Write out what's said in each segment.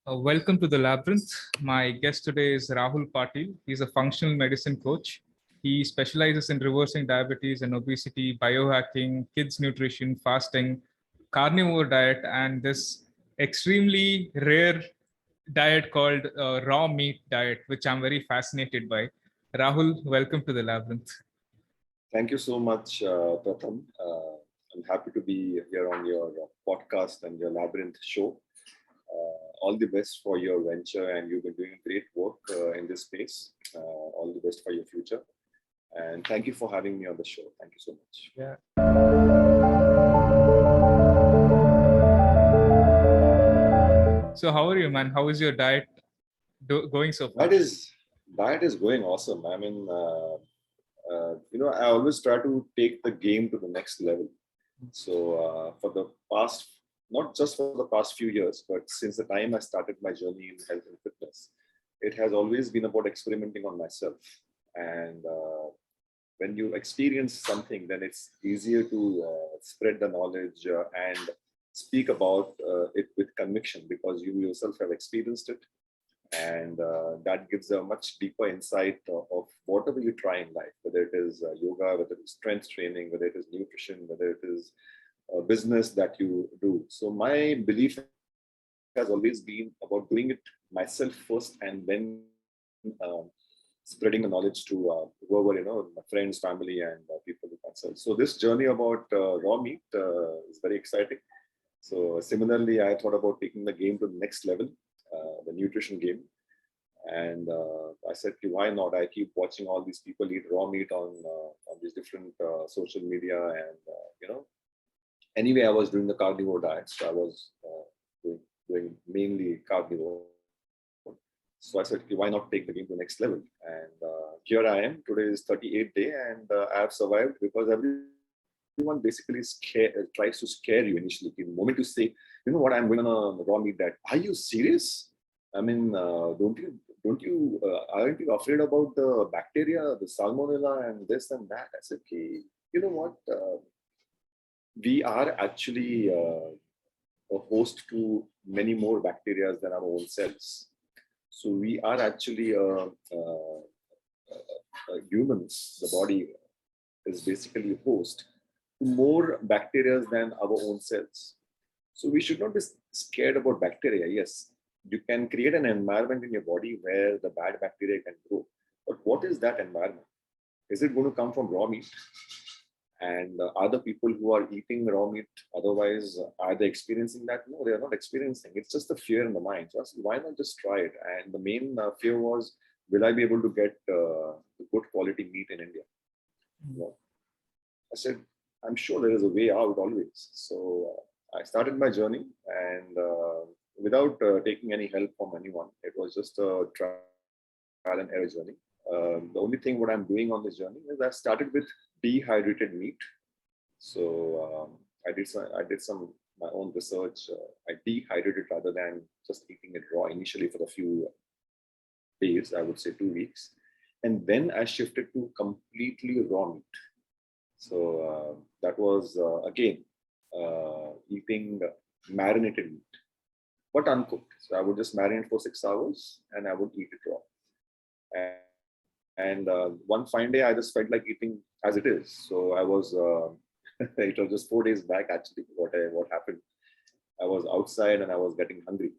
Welcome to the Labyrinth. My guest today is Rahul Patil. He's a functional medicine coach. He specializes in reversing diabetes and obesity, biohacking, kids nutrition, fasting, carnivore diet, and this extremely rare diet called raw meat diet, which I'm very fascinated by. Rahul, welcome to the Labyrinth. Thank you so much, Pratham. I'm happy to be here on your podcast and your Labyrinth show. All the best for your venture, and you've been doing great work in this space. All the best for your future. And thank you for having me on the show. Thank you so much. Yeah. So how are you, man? How is your diet going so far? Diet is going awesome. I mean, I always try to take the game to the next level. So for the past, not just for the past few years, but since the time I started my journey in health and fitness, it has always been about experimenting on myself. And when you experience something, then it's easier to spread the knowledge and speak about it with conviction because you yourself have experienced it. And that gives a much deeper insight of whatever you try in life, whether it is yoga, whether it is strength training, whether it is nutrition, whether it is a business that you do. So my belief has always been about doing it myself first and then spreading the knowledge to whoever, my friends, family, and people who consult. So this journey about raw meat is very exciting. So similarly, I thought about taking the game to the next level, the nutrition game. And I said, why not? I keep watching all these people eat raw meat on these different social media. And, anyway, I was doing the carnivore diet. So I was doing mainly carnivore. So I said, why not take the game to the next level? And here I am. Today is 38th day, and I have survived because everyone basically tries to scare you initially. The moment you say, you know what, I'm going on a raw meat diet. Are you serious? I mean, aren't you afraid about the bacteria, the salmonella, and this and that? I said, okay, you know what? We are actually a host to many more bacteria than our own cells. So we are actually humans. The body is basically a host to more bacteria than our own cells. So we should not be scared about bacteria. Yes, you can create an environment in your body where the bad bacteria can grow. But what is that environment? Is it going to come from raw meat? And are the people who are eating raw meat otherwise, are they experiencing that? No, they are not experiencing. It's just the fear in the mind. So I said, why not just try it? And the main fear was, will I be able to get good quality meat in India? No. I said, I'm sure there is a way out always. So I started my journey, and without taking any help from anyone, it was just a trial and error journey. The only thing what I'm doing on this journey is I started with dehydrated meat. So I did some my own research. I dehydrated rather than just eating it raw initially for a few days, I would say 2 weeks. And then I shifted to completely raw meat. So that was again eating marinated meat, but uncooked. So I would just marinate for 6 hours and I would eat it raw. And one fine day, I just felt like eating as it is. So I was, it was just 4 days back actually, what happened. I was outside and I was getting hungry.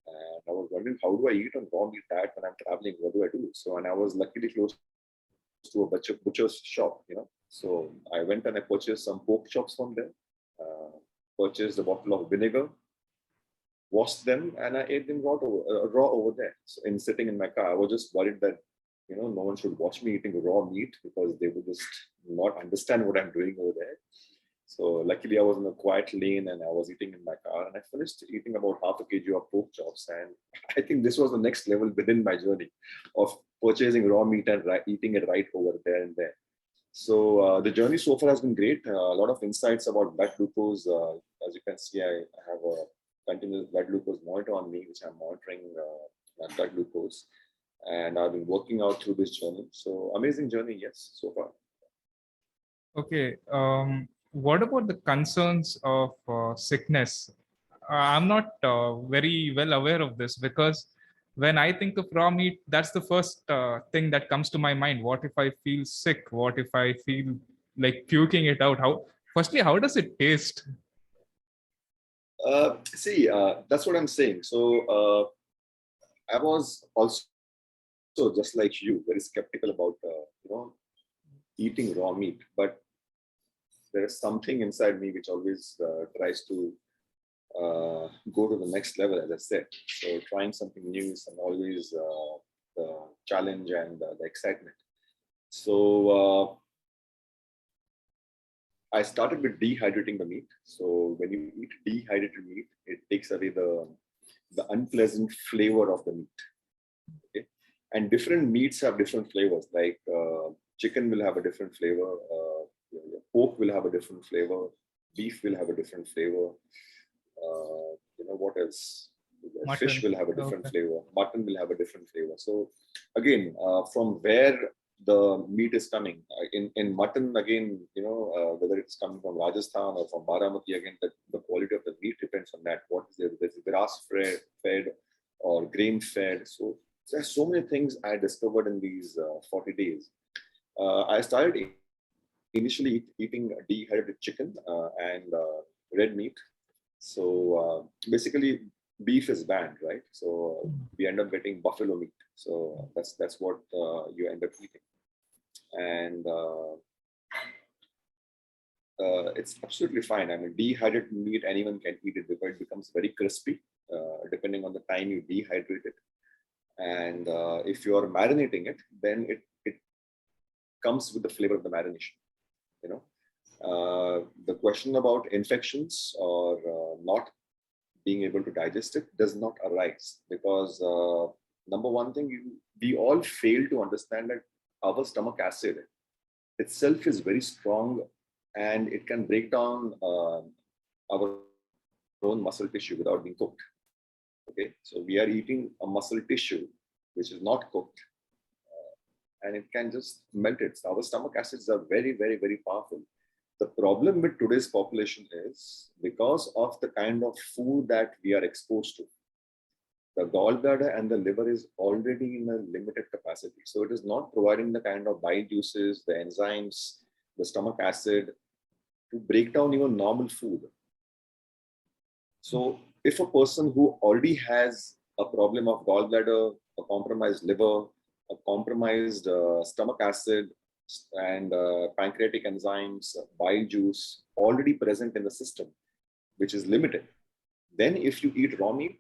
And I was wondering, how do I eat on raw meat diet when I'm traveling? What do I do? So, and I was luckily close to a butcher's shop, So I went and I purchased some pork chops from them, purchased a bottle of vinegar, washed them, and I ate them raw over there. So in sitting in my car, I was just worried that no one should watch me eating raw meat because they would just not understand what I'm doing over there. So luckily I was in a quiet lane and I was eating in my car, and I finished eating about half a kg of pork chops. And I think this was the next level within my journey of purchasing raw meat and eating it right over there and there. So the journey so far has been great. A lot of insights about blood glucose. As you can see, I have a continuous blood glucose monitor on me, which I'm monitoring my blood glucose. And I've been working out through this journey. So amazing journey, yes, so far. Okay. What about the concerns of sickness? I'm not very well aware of this, because when I think of raw meat, that's the first thing that comes to my mind. What if I feel sick? What if I feel like puking it out? Firstly, how does it taste? That's what I'm saying. So I was also just like you, very skeptical about eating raw meat, but there is something inside me which always tries to go to the next level, as I said. So trying something new is always the challenge and the excitement. So I started with dehydrating the meat. So when you eat dehydrated meat, it takes away the unpleasant flavor of the meat. Okay, and different meats have different flavors. Like chicken will have a different flavor. Pork will have a different flavor. Beef will have a different flavor. What else? Fish Mutton. will have a different Okay. flavor. Mutton will have a different flavor. So again, from where the meat is coming, in mutton, again, whether it's coming from Rajasthan or from Baramati, again, the quality of the meat depends on that. What is there? There's grass fed or grain fed. So there's so many things I discovered in these 40 days. I started initially eating dehydrated chicken and red meat. So basically, beef is banned, right? So we end up getting buffalo meat. So that's what you end up eating, and it's absolutely fine. I mean, dehydrated meat, anyone can eat it because it becomes very crispy, depending on the time you dehydrate it. And if you are marinating it, then it comes with the flavor of the marination. You know, the question about infections or not being able to digest it does not arise, because number one thing, we all fail to understand that our stomach acid itself is very strong, and it can break down our own muscle tissue without being cooked. Okay, so we are eating a muscle tissue which is not cooked, and it can just melt it. Our stomach acids are very, very, very powerful. The problem with today's population is because of the kind of food that we are exposed to. The gallbladder and the liver is already in a limited capacity. So it is not providing the kind of bile juices, the enzymes, the stomach acid to break down even normal food. So if a person who already has a problem of gallbladder, a compromised liver, a compromised stomach acid, and pancreatic enzymes, bile juice already present in the system, which is limited, then if you eat raw meat,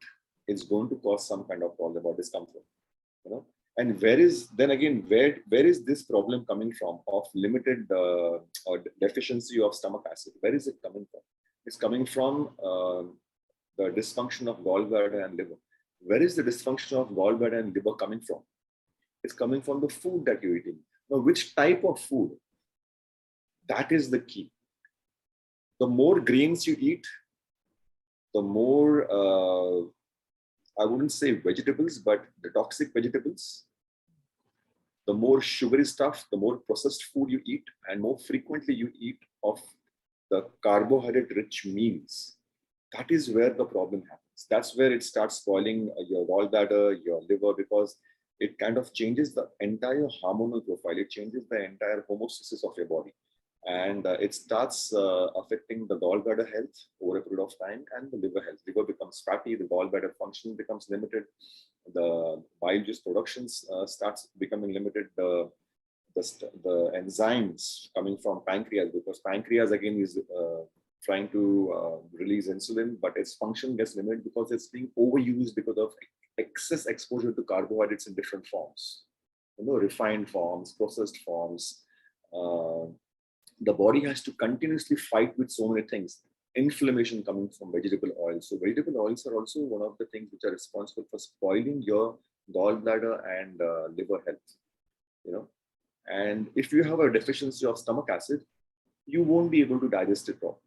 it's going to cause some kind of problem or discomfort. And where is this problem coming from of limited or deficiency of stomach acid? Where is it coming from? It's coming from the dysfunction of gallbladder and liver. Where is the dysfunction of gallbladder and liver coming from? It's coming from the food that you're eating. Now, which type of food? That is the key. The more grains you eat, the more, I wouldn't say vegetables, but the toxic vegetables, the more sugary stuff, the more processed food you eat, and more frequently you eat of the carbohydrate-rich meals. That is where the problem happens. That's where it starts spoiling your gallbladder, your liver, because it kind of changes the entire hormonal profile. It changes the entire homeostasis of your body. And it starts affecting the gallbladder health over a period of time, and the liver health. Liver becomes fatty, the gallbladder function becomes limited, the bile juice productions starts becoming limited, the enzymes coming from pancreas, because pancreas again is trying to release insulin, but its function gets limited because it's being overused because of excess exposure to carbohydrates in different forms, refined forms, processed forms. The body has to continuously fight with so many things. Inflammation coming from vegetable oils. So vegetable oils are also one of the things which are responsible for spoiling your gallbladder and liver health. And if you have a deficiency of stomach acid, you won't be able to digest it properly.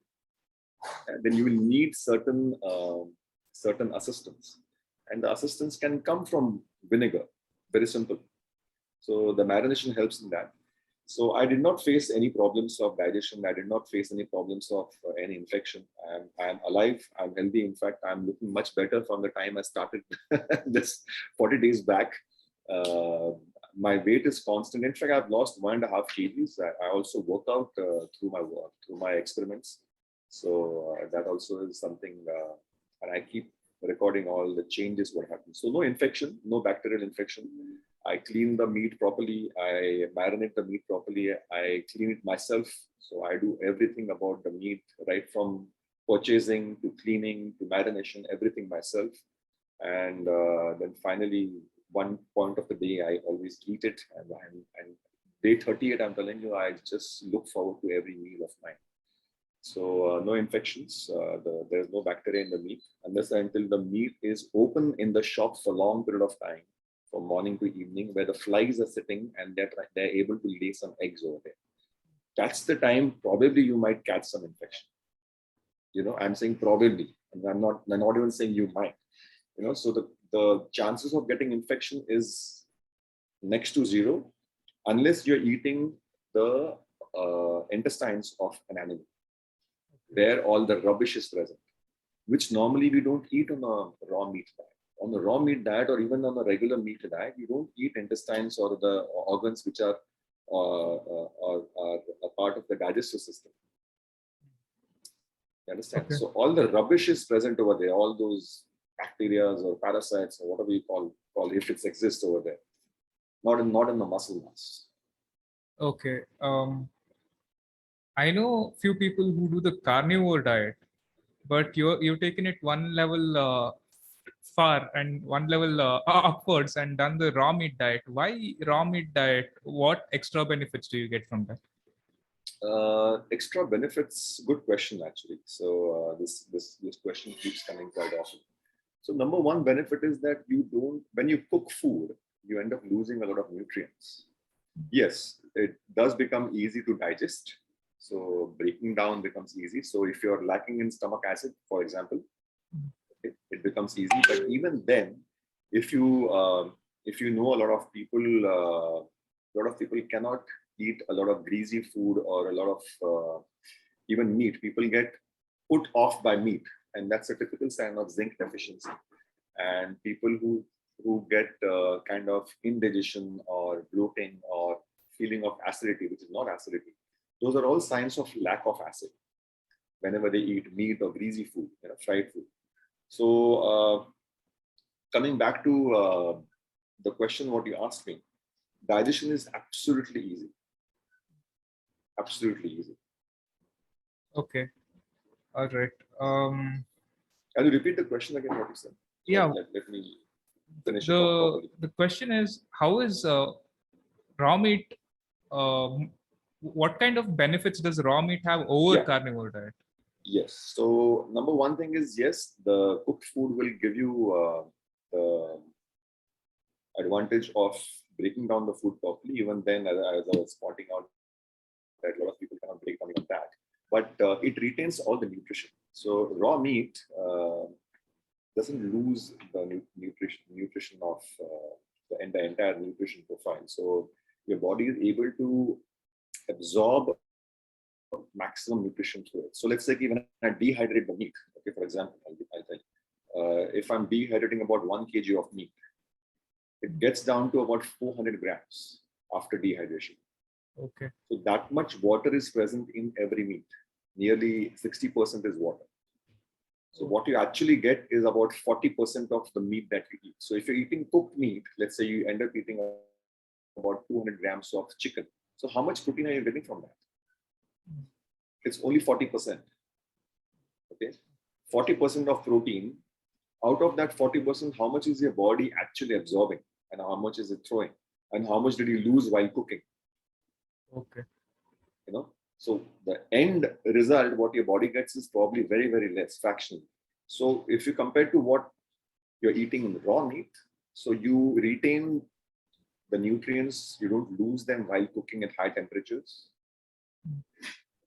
And then you will need certain assistance. And the assistance can come from vinegar. Very simple. So the marination helps in that. So I did not face any problems of digestion. I did not face any problems of any infection. I'm alive. I'm healthy. In fact, I'm looking much better from the time I started this 40 days back. Uh, my weight is constant. In fact, I've lost 1.5 kgs. I also work out through my work, through my experiments. So that also is something, and I keep recording all the changes, what happens. So no infection, no bacterial infection. I clean the meat properly. I marinate the meat properly. I clean it myself. So I do everything about the meat, right from purchasing to cleaning to marination, everything myself. And then finally, one point of the day, I always eat it. And day 38, I'm telling you, I just look forward to every meal of mine. So no infections. There's no bacteria in the meat unless until the meat is open in the shop for a long period of time, from morning to evening, where the flies are sitting and they're able to lay some eggs over there. That's the time probably you might catch some infection. I'm saying probably, and I'm not even saying you might. So the chances of getting infection is next to zero unless you're eating the intestines of an animal, where all the rubbish is present, which normally we don't eat on a raw meat diet. On the raw meat diet, or even on a regular meat diet, you don't eat intestines or the organs which are a part of the digestive system. You understand? Okay. So all the rubbish is present over there, all those bacteria or parasites or whatever you call if it exists over there, not in the muscle mass. Okay. I know few people who do the carnivore diet, but you've taken it one level far and one level upwards and done the raw meat diet. Why raw meat diet? What extra benefits do you get from that? Extra benefits, good question actually. So this question keeps coming quite often. So number one benefit is that when you cook food, you end up losing a lot of nutrients. Yes, it does become easy to digest. So breaking down becomes easy. So if you're lacking in stomach acid, for example, it becomes easy. But even then, if you know, a lot of people cannot eat a lot of greasy food or a lot of even meat. People get put off by meat, and that's a typical sign of zinc deficiency. And people who get kind of indigestion or bloating or feeling of acidity, which is not acidity, those are all signs of lack of acid whenever they eat meat or greasy food, fried food. So coming back to the question what you asked me, digestion is absolutely easy. Absolutely easy. Okay. All right. Can you repeat the question again, what you said? Yeah. Let me finish it The properly. the question is, how is raw meat? What kind of benefits does raw meat have over carnivore diet? Yes. So number one thing is, yes, the cooked food will give you the advantage of breaking down the food properly. Even then, as I was pointing out, that a lot of people cannot break down even that. But it retains all the nutrition. So raw meat doesn't lose the nutrition of the entire nutrition profile. So your body is able to absorb maximum nutrition through it. So let's say when I dehydrate the meat, okay, for example, I'll tell you, if I'm dehydrating about 1 kg of meat, it gets down to about 400 grams after dehydration. Okay. So that much water is present in every meat. Nearly 60% is water. So what you actually get is about 40% of the meat that you eat. So if you're eating cooked meat, let's say you end up eating about 200 grams of chicken. So how much protein are you getting from that? It's only 40%. Okay, 40% of protein. Out of that 40%, how much is your body actually absorbing, and how much is it throwing, and how much did you lose while cooking? Okay. So the end result, what your body gets, is probably very, very less, fractional. So if you compare to what you're eating in raw meat, so you retain the nutrients, you don't lose them while cooking at high temperatures.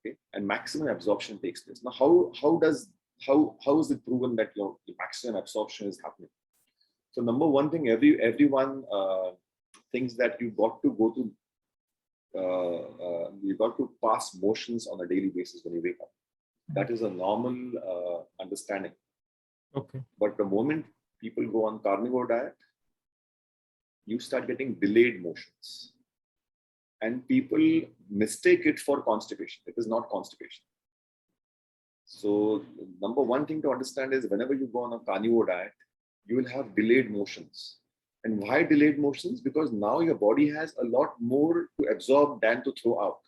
Okay, and maximum absorption takes place. Now, how is it proven that your maximum absorption is happening? So number one thing, everyone thinks that you got to go to you got to pass motions on a daily basis when you wake up. That is a normal understanding. Okay. But the moment people go on carnivore diet, you start getting delayed motions. And people mistake it for constipation. It is not constipation. So number one thing to understand is whenever you go on a carnivore diet, you will have delayed motions. And why delayed motions? Because now your body has a lot more to absorb than to throw out.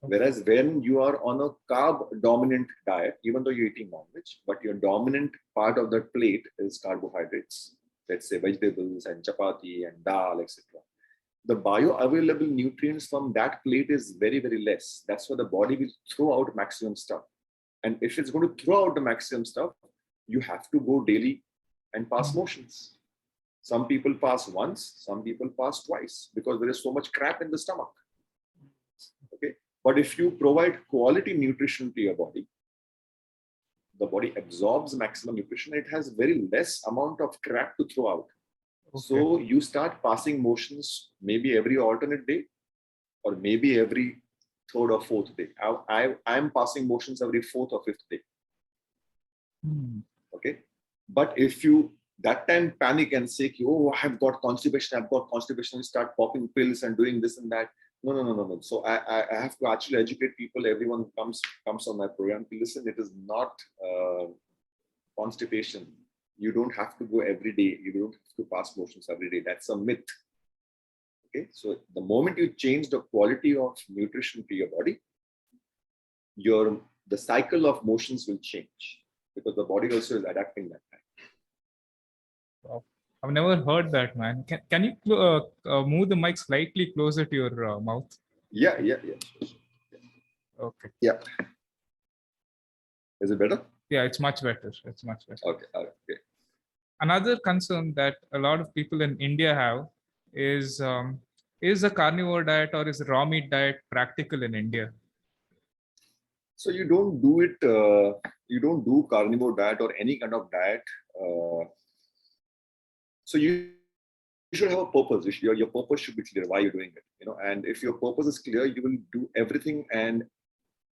Whereas when you are on a carb dominant diet, even though you're eating non-veg, but your dominant part of that plate is carbohydrates, let's say vegetables and chapati and dal, etc. The bioavailable nutrients from that plate is very, very less. That's why the body will throw out maximum stuff. And if it's going to throw out the maximum stuff, you have to go daily and pass motions. Some people pass once, some people pass twice because there is so much crap in the stomach. Okay. But if you provide quality nutrition to your body, the body absorbs maximum nutrition. It has very less amount of crap to throw out. Okay. So you start passing motions maybe every alternate day or maybe every third or fourth day. I'm passing motions every fourth or fifth day. Okay. But if you that time panic and say, oh, I've got constipation, you start popping pills and doing this and that. No. So I have to actually educate people. Everyone comes on my program to listen. It is not constipation. You don't have to go every day. You don't have to pass motions every day. That's a myth. Okay. So the moment you change the quality of nutrition to your body, the cycle of motions will change because the body also is adapting that time. Wow. I've never heard that, man. Can you move the mic slightly closer to your mouth? Yeah. Okay. Yeah. Is it better? Yeah, it's much better. Okay. Another concern that a lot of people in India have is a carnivore diet or is a raw meat diet practical in India? So you don't do it. You don't do carnivore diet or any kind of diet. So you should have a purpose. Your purpose should be clear why you're doing it. And if your purpose is clear, you will do everything and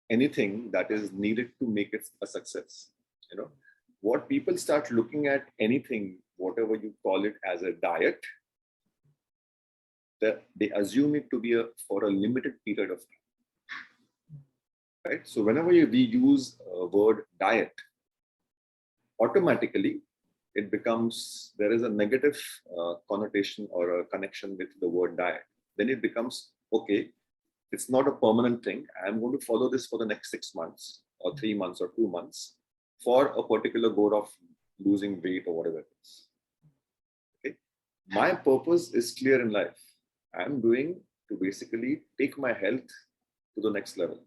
anything that is needed to make it a success. What people start looking at anything, whatever you call it as a diet, they assume it to be for a limited period of time. Right? So whenever we use a word diet, automatically there is a negative connotation or a connection with the word diet. Then it becomes, okay, it's not a permanent thing. I'm going to follow this for the next 6 months or 3 months or 2 months for a particular goal of losing weight or whatever it is. Okay. My purpose is clear in life. I'm doing to basically take my health to the next level.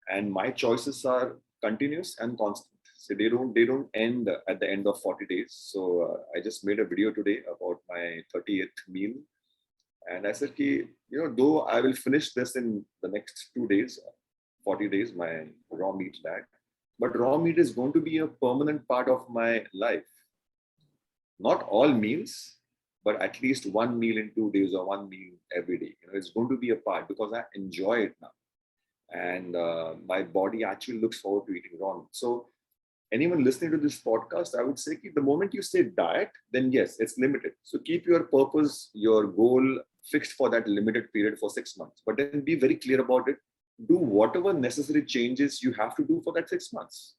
And my choices are continuous and constant. So they don't end at the end of 40 days. So I just made a video today about my 30th meal. And I said, though I will finish this in the next 2 days, 40 days, my raw meat diet, but raw meat is going to be a permanent part of my life. Not all meals, but at least one meal in 2 days or one meal every day. It's going to be a part because I enjoy it now. And my body actually looks forward to eating raw meat. So anyone listening to this podcast, I would say the moment you say diet, then yes, it's limited. So keep your purpose, your goal fixed for that limited period for 6 months. But then be very clear about it. Do whatever necessary changes you have to do for that 6 months.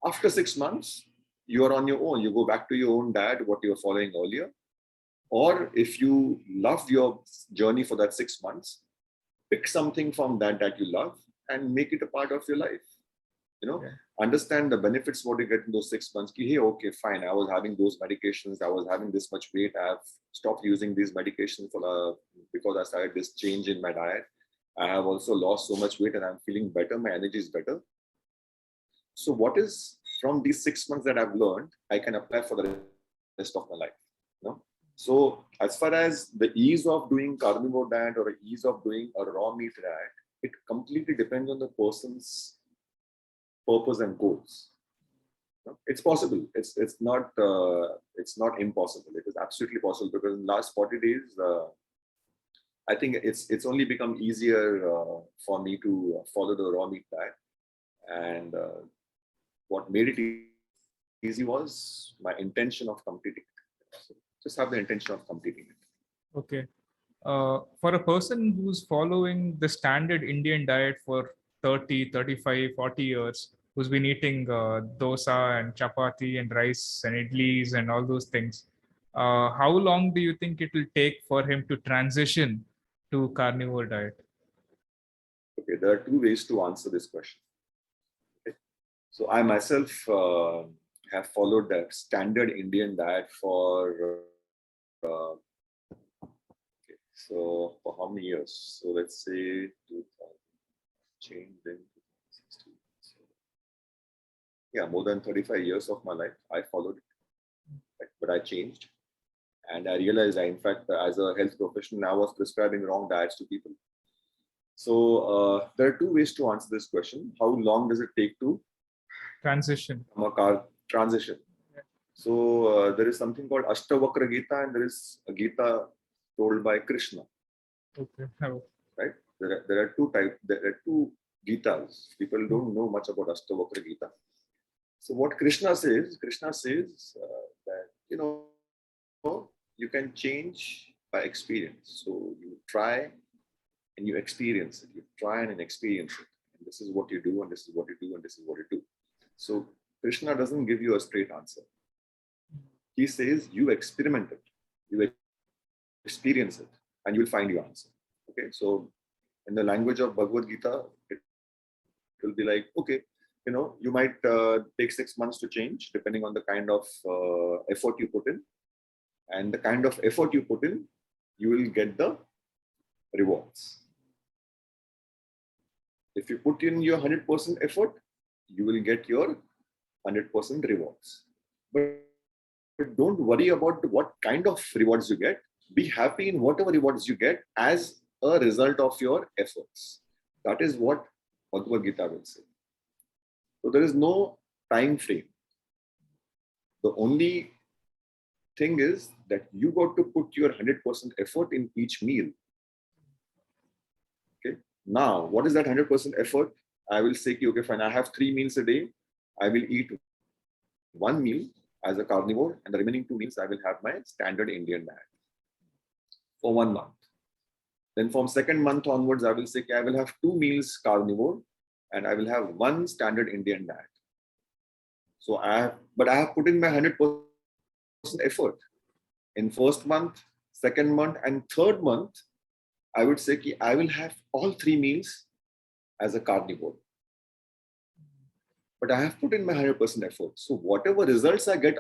After 6 months, you are on your own. You go back to your own diet, what you were following earlier. Or if you love your journey for that 6 months, pick something from that you love and make it a part of your life. Understand the benefits what you get in those 6 months. Hey, okay, fine. I was having those medications. I was having this much weight. I've stopped using these medications because I started this change in my diet. I have also lost so much weight and I'm feeling better. My energy is better. So what is from these 6 months that I've learned, I can apply for the rest of my life. So as far as the ease of doing carnivore diet or the ease of doing a raw meat diet, it completely depends on the person's purpose and goals. It's possible. It's not impossible. It is absolutely possible because in the last 40 days, I think it's only become easier for me to follow the raw meat diet. And what made it easy was my intention of completing it. So just have the intention of completing it. Okay. For a person who's following the standard Indian diet for 30, 35, 40 years, who's been eating dosa and chapati and rice and idlis and all those things, how long do you think it will take for him to transition to carnivore diet? Okay, there are two ways to answer this question. Okay. So I myself have followed that standard Indian diet for so for how many years? So let's say 2000 changed in 2016. So yeah, more than 35 years of my life I followed it, right? But I changed, and I realized I, in fact, as a health professional, I was prescribing wrong diets to people. So there are two ways to answer this question. How long does it take to Transition. transition? So there is something called Ashtavakra Gita, and there is a Gita told by Krishna. Okay. Right? There are two types. There are two Gitas. People don't know much about Ashtavakra Gita. So what Krishna says that you can change by experience. So you try and you experience it. You try and experience it. And this is what you do, and this is what you do, and this is what you do. So Krishna doesn't give you a straight answer. He says you experiment it, you experience it, and you'll find your answer. Okay, so in the language of Bhagavad Gita, it will be like, okay, you might take 6 months to change, depending on the kind of effort you put in. And the kind of effort you put in, you will get the rewards. If you put in your 100% effort, you will get your 100% rewards. But don't worry about what kind of rewards you get. Be happy in whatever rewards you get as a result of your efforts. That is what Bhagavad Gita will say. So there is no time frame. The only thing is that you got to put your 100% effort in each meal. Okay. Now, what is that 100% effort? I will say, okay, fine, I have 3 meals a day. I will eat 1 meal as a carnivore, and the remaining 2 meals I will have my standard Indian diet for 1 month. Then from 2nd month onwards, I will say, I will have 2 meals carnivore, and I will have 1 standard Indian diet. So I have put in my 100% effort. In 1st month, 2nd month, and 3rd month, I would say I will have all 3 meals as a carnivore. But I have put in my 100% effort. So whatever results I get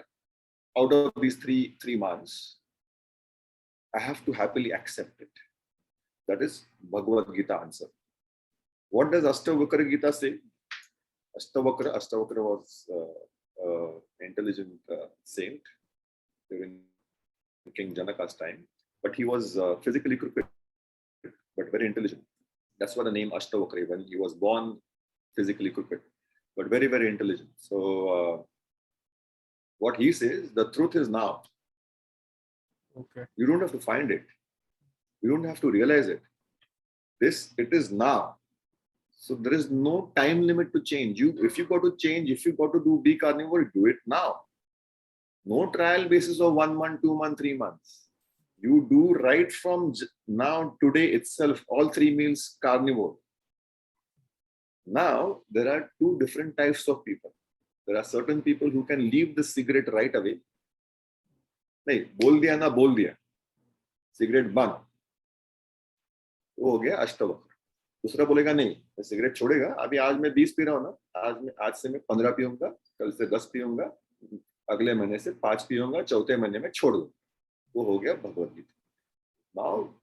out of these three months, I have to happily accept it. That is Bhagavad Gita answer. What does Ashtavakra Gita say? Ashtavakra was an intelligent saint during King Janaka's time, but he was physically crooked, but very intelligent. That's why the name Ashtavakra. When he was born physically crooked, but very, very intelligent. So what he says, the truth is now. Okay. You don't have to find it. You don't have to realize it. It is now. So there is no time limit to change. If you got to change, if you got to be carnivore, do it now. No trial basis of 1 month, 2 months, 3 months. You do right from now, today itself, all 3 meals carnivore. Now, there are 2 different types of people. There are certain people who can leave the cigarette right away. नहीं, बोल दिया ना बोल दिया, cigarette बंद, वो हो गया अष्टवक्र. दूसरा बोलेगा नहीं, मैं सिगरेट छोड़ेगा, अभी आज मैं 20 पी रहा हूँ ना, आज से मैं 15 पीऊंगा, कल से 10 पीऊंगा, अगले महीने से 5 पीऊंगा, चौथे महीने में छोड़ दूं. वो हो गया Bhagavad Gita. Now,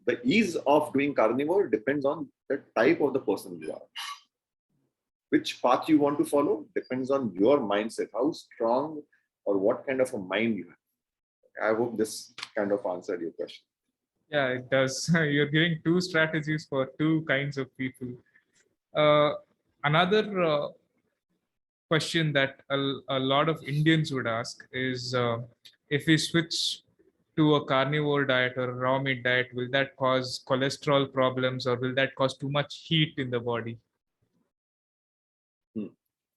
the ease of doing carnivore depends on the type of the person you are. Which path you want to follow depends on your mindset, how strong or what kind of a mind you have. I hope this kind of answered your question. Yeah, it does. You're giving 2 strategies for 2 kinds of people. Another question that a lot of Indians would ask is if we switch to a carnivore diet or a raw meat diet, will that cause cholesterol problems or will that cause too much heat in the body?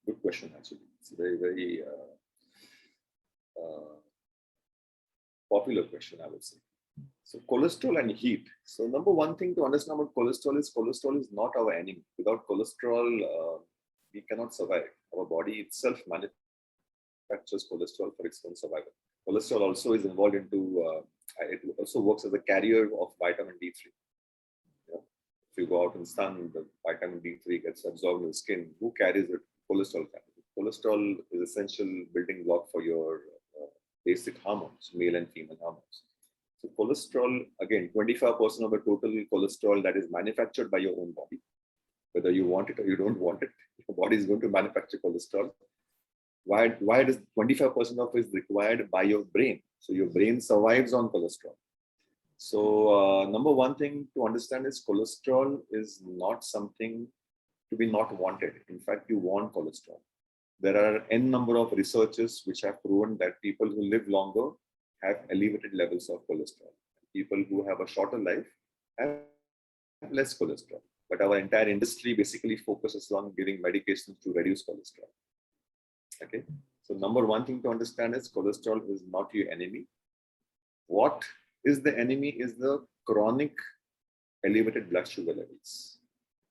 Good question, actually. It's a very, very popular question, I would say. So cholesterol and heat. So number one thing to understand about cholesterol is not our enemy. Without cholesterol, we cannot survive. Our body itself manufactures cholesterol for its own survival. Cholesterol also is involved into, it also works as a carrier of vitamin D3. You know, if you go out in the sun, the vitamin D3 gets absorbed in the skin. Who carries it? Cholesterol carries it. Cholesterol is essential building block for your basic hormones, male and female hormones. So cholesterol, again, 25% of the total cholesterol that is manufactured by your own body, whether you want it or you don't want it, your body is going to manufacture cholesterol. Why does 25% of it is required by your brain? So your brain survives on cholesterol. So number one thing to understand is cholesterol is not something to be not wanted. In fact, you want cholesterol. There are n number of researches which have proven that people who live longer have elevated levels of cholesterol. People who have a shorter life have less cholesterol. But our entire industry basically focuses on giving medications to reduce cholesterol. Okay. So number one thing to understand is cholesterol is not your enemy. What is the enemy is the chronic elevated blood sugar levels,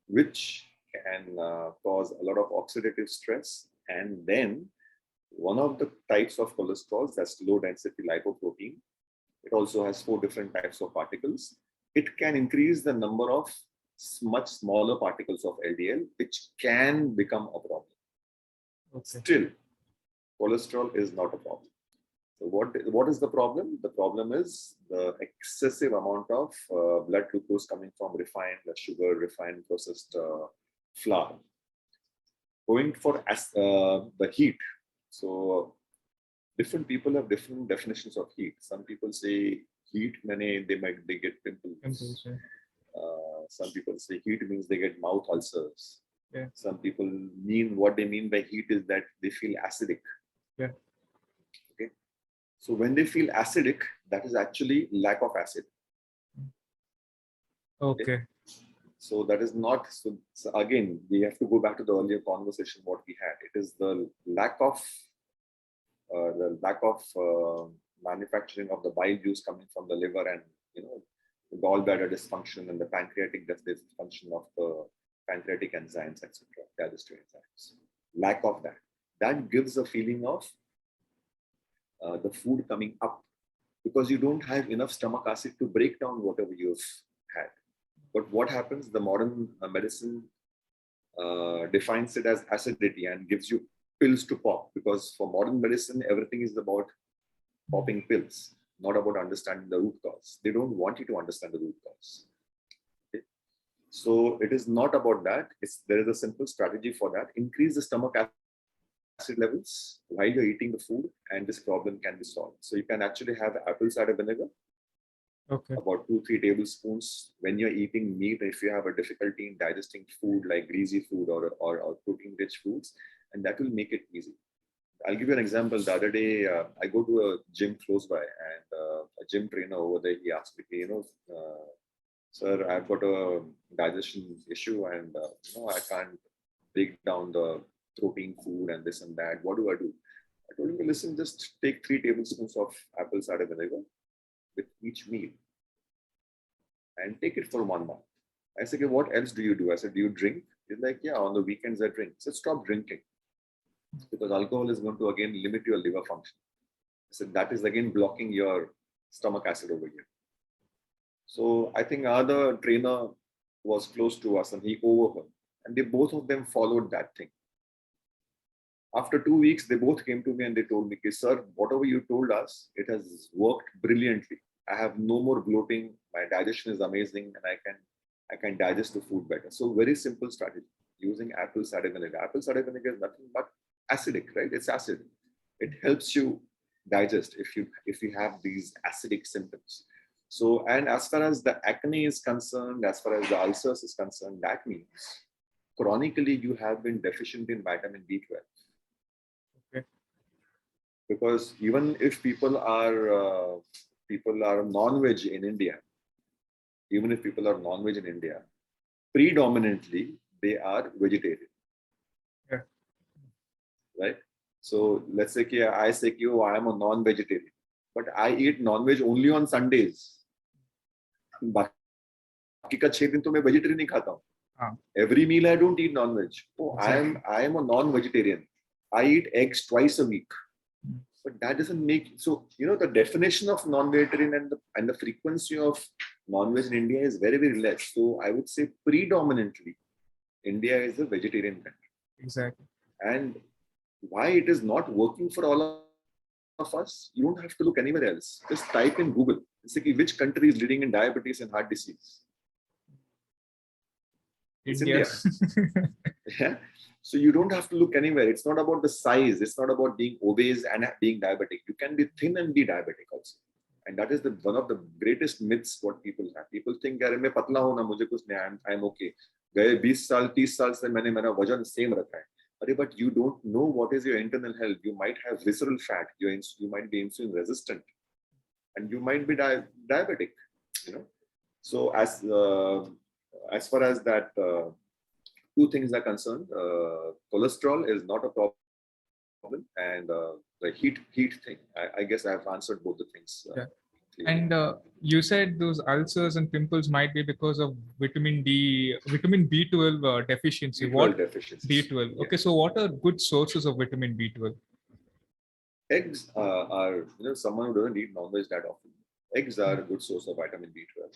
which can cause a lot of oxidative stress. And then one of the types of cholesterol, that's low density lipoprotein. It also has 4 different types of particles. It can increase the number of much smaller particles of LDL, which can become a problem. Okay. Still, cholesterol is not a problem. So what is the problem? The problem is the excessive amount of blood glucose coming from refined sugar, refined processed flour. Going for the heat. So different people have different definitions of heat. Some people say heat means they get pimples. Some people say heat means they get mouth ulcers. Yeah. Some people what they mean by heat is that they feel acidic. Yeah. Okay. So when they feel acidic, that is actually lack of acid. Okay. So that is not, so again, we have to go back to the earlier conversation what we had. It is the lack of manufacturing of the bile juice coming from the liver and, the gallbladder dysfunction and the pancreatic dysfunction of the pancreatic enzymes, etc., digestive enzymes. Lack of that. That gives a feeling of the food coming up because you don't have enough stomach acid to break down whatever you've had. But what happens? The modern medicine defines it as acidity and gives you pills to pop, because for modern medicine, everything is about popping pills, not about understanding the root cause. They don't want you to understand the root cause. Okay? So it is not about that. There is a simple strategy for that. Increase the stomach acid levels while you're eating the food, and this problem can be solved. So you can actually have apple cider vinegar. Okay. About 2-3 tablespoons when you're eating meat. If you have a difficulty in digesting food like greasy food or protein-rich foods, and that will make it easy. I'll give you an example. The other day, I go to a gym close by, and a gym trainer over there, he asked me, sir, I've got a digestion issue, and I can't break down the protein food and this and that. What do I do? I told him, listen, just take 3 tablespoons of apple cider vinegar with each meal and take it for 1 month. I said, okay, what else do you do? I said, do you drink? He's like, yeah, on the weekends I drink. I said, stop drinking, because alcohol is going to again limit your liver function. I said, that is again blocking your stomach acid over here. So I think other trainer was close to us and he overheard, and they both of them followed that thing. After 2 weeks, they both came to me and they told me, sir, whatever you told us, it has worked brilliantly. I have no more bloating. My digestion is amazing, and I can digest the food better. So very simple strategy, using apple cider vinegar. Apple cider vinegar is nothing but acidic, right? It's acid. It helps you digest if you have these acidic symptoms. So, and as far as the acne is concerned, as far as the ulcers is concerned, that means chronically you have been deficient in vitamin B12. Okay. Because even if people people are non-veg in India, even if people are non-veg in India, predominantly they are vegetarian. Yeah. Right? So let's say I say oh, I am a non-vegetarian, but I eat non-veg only on Sundays. बाकी का 6 दिन तो मैं vegetarian नहीं खाता हूँ. Every meal I don't eat non-veg. Oh, exactly. I am a non-vegetarian. I eat eggs twice a week. But that doesn't make so the definition of non-vegetarian and the frequency of non-veg in India is very, very less. So I would say predominantly India is a vegetarian country. Exactly. And why it is not working for all of us, you don't have to look anywhere else. Just type in Google. Say, which country is leading in diabetes and heart disease? It's India. Yeah. So you don't have to look anywhere. It's not about the size. It's not about being obese and being diabetic. You can be thin and be diabetic also. And that is one of the greatest myths what people have. People think, "Yaar, मैं पतला हूँ ना, मुझे कुछ नहीं, I'm okay." गए 20 साल 30 साल से मैंने मेरा वजन same रखा है. But you don't know what is your internal health. You might have visceral fat. You might be insulin resistant, and you might be diabetic. So as far as that. Two things are concerned. Cholesterol is not a problem, and the heat thing. I guess I have answered both the things. Yeah. And you said those ulcers and pimples might be because of vitamin B12 deficiency. B12 deficiency. B12. Okay, so what are good sources of vitamin B12? Eggs are someone who doesn't eat non-veg that often. Eggs are a good source of vitamin B12.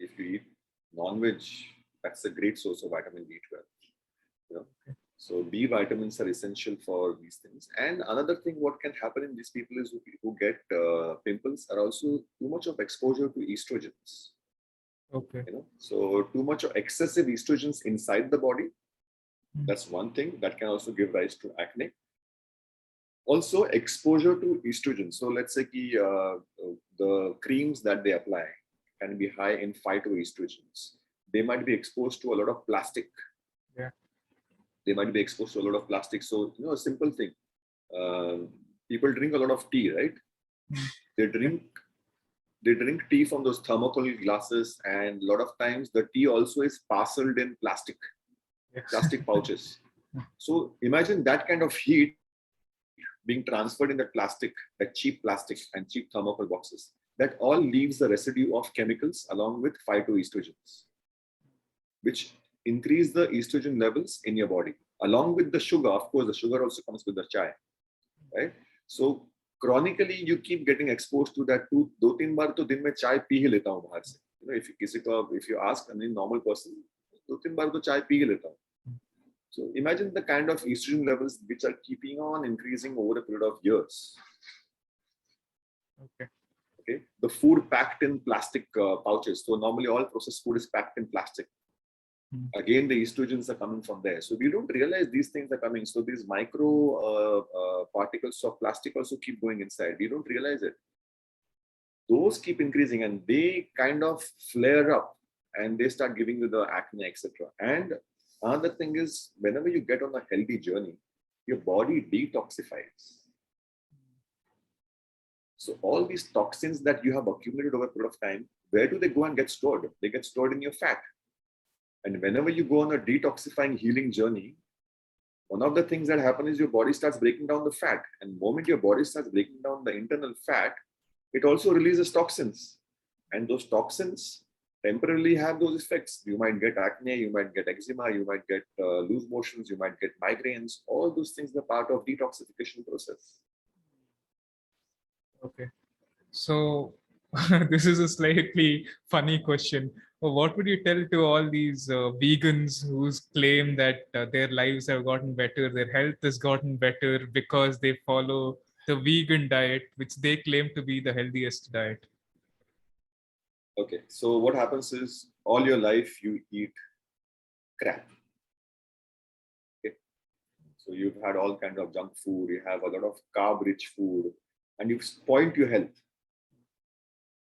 If you eat non-veg, that's a great source of vitamin B12. So B vitamins are essential for these things. And another thing, what can happen in these people is who get pimples are also too much of exposure to estrogens. Okay. So too much of excessive estrogens inside the body. That's one thing that can also give rise to acne. Also exposure to estrogen. So let's say the creams that they apply can be high in phytoestrogens. They might be exposed to a lot of plastic. Yeah. They might be exposed to a lot of plastic. So, a simple thing. People drink a lot of tea, right? They drink tea from those thermocol glasses, and a lot of times the tea also is parceled in plastic pouches. So imagine that kind of heat being transferred in that plastic, that cheap plastic and cheap thermocol boxes. That all leaves a residue of chemicals along with phytoestrogens, which increase the estrogen levels in your body. Along with the sugar, of course, the sugar also comes with the chai, right? So chronically, you keep getting exposed to that. 2-3 बार तो दिन में चाय P ही लेता हूँ बाहर से. If you ask any normal person, 2-3 बार तो चाय पी ही लेता हूँ. So imagine the kind of estrogen levels which are keeping on increasing over a period of years. Okay. The food packed in plastic pouches. So normally all processed food is packed in plastic. Again, the estrogens are coming from there. So we don't realize these things are coming. So these micro particles of plastic also keep going inside. We don't realize it. Those keep increasing and they kind of flare up and they start giving you the acne, etc. And another thing is, whenever you get on a healthy journey, your body detoxifies. So all these toxins that you have accumulated over a period of time, where do they go and get stored? They get stored in your fat. And whenever you go on a detoxifying healing journey, one of the things that happen is your body starts breaking down the fat. And the moment your body starts breaking down the internal fat, it also releases toxins. And those toxins temporarily have those effects. You might get acne, you might get eczema, you might get loose motions, you might get migraines. All those things are part of detoxification process. Okay. So this is a slightly funny question. What would you tell to all these vegans who claim that their lives have gotten better, their health has gotten better because they follow the vegan diet, which they claim to be the healthiest diet? Okay, so what happens is all your life you eat crap. Okay, so you've had all kinds of junk food, you have a lot of carb-rich food, and you've spoiled your health.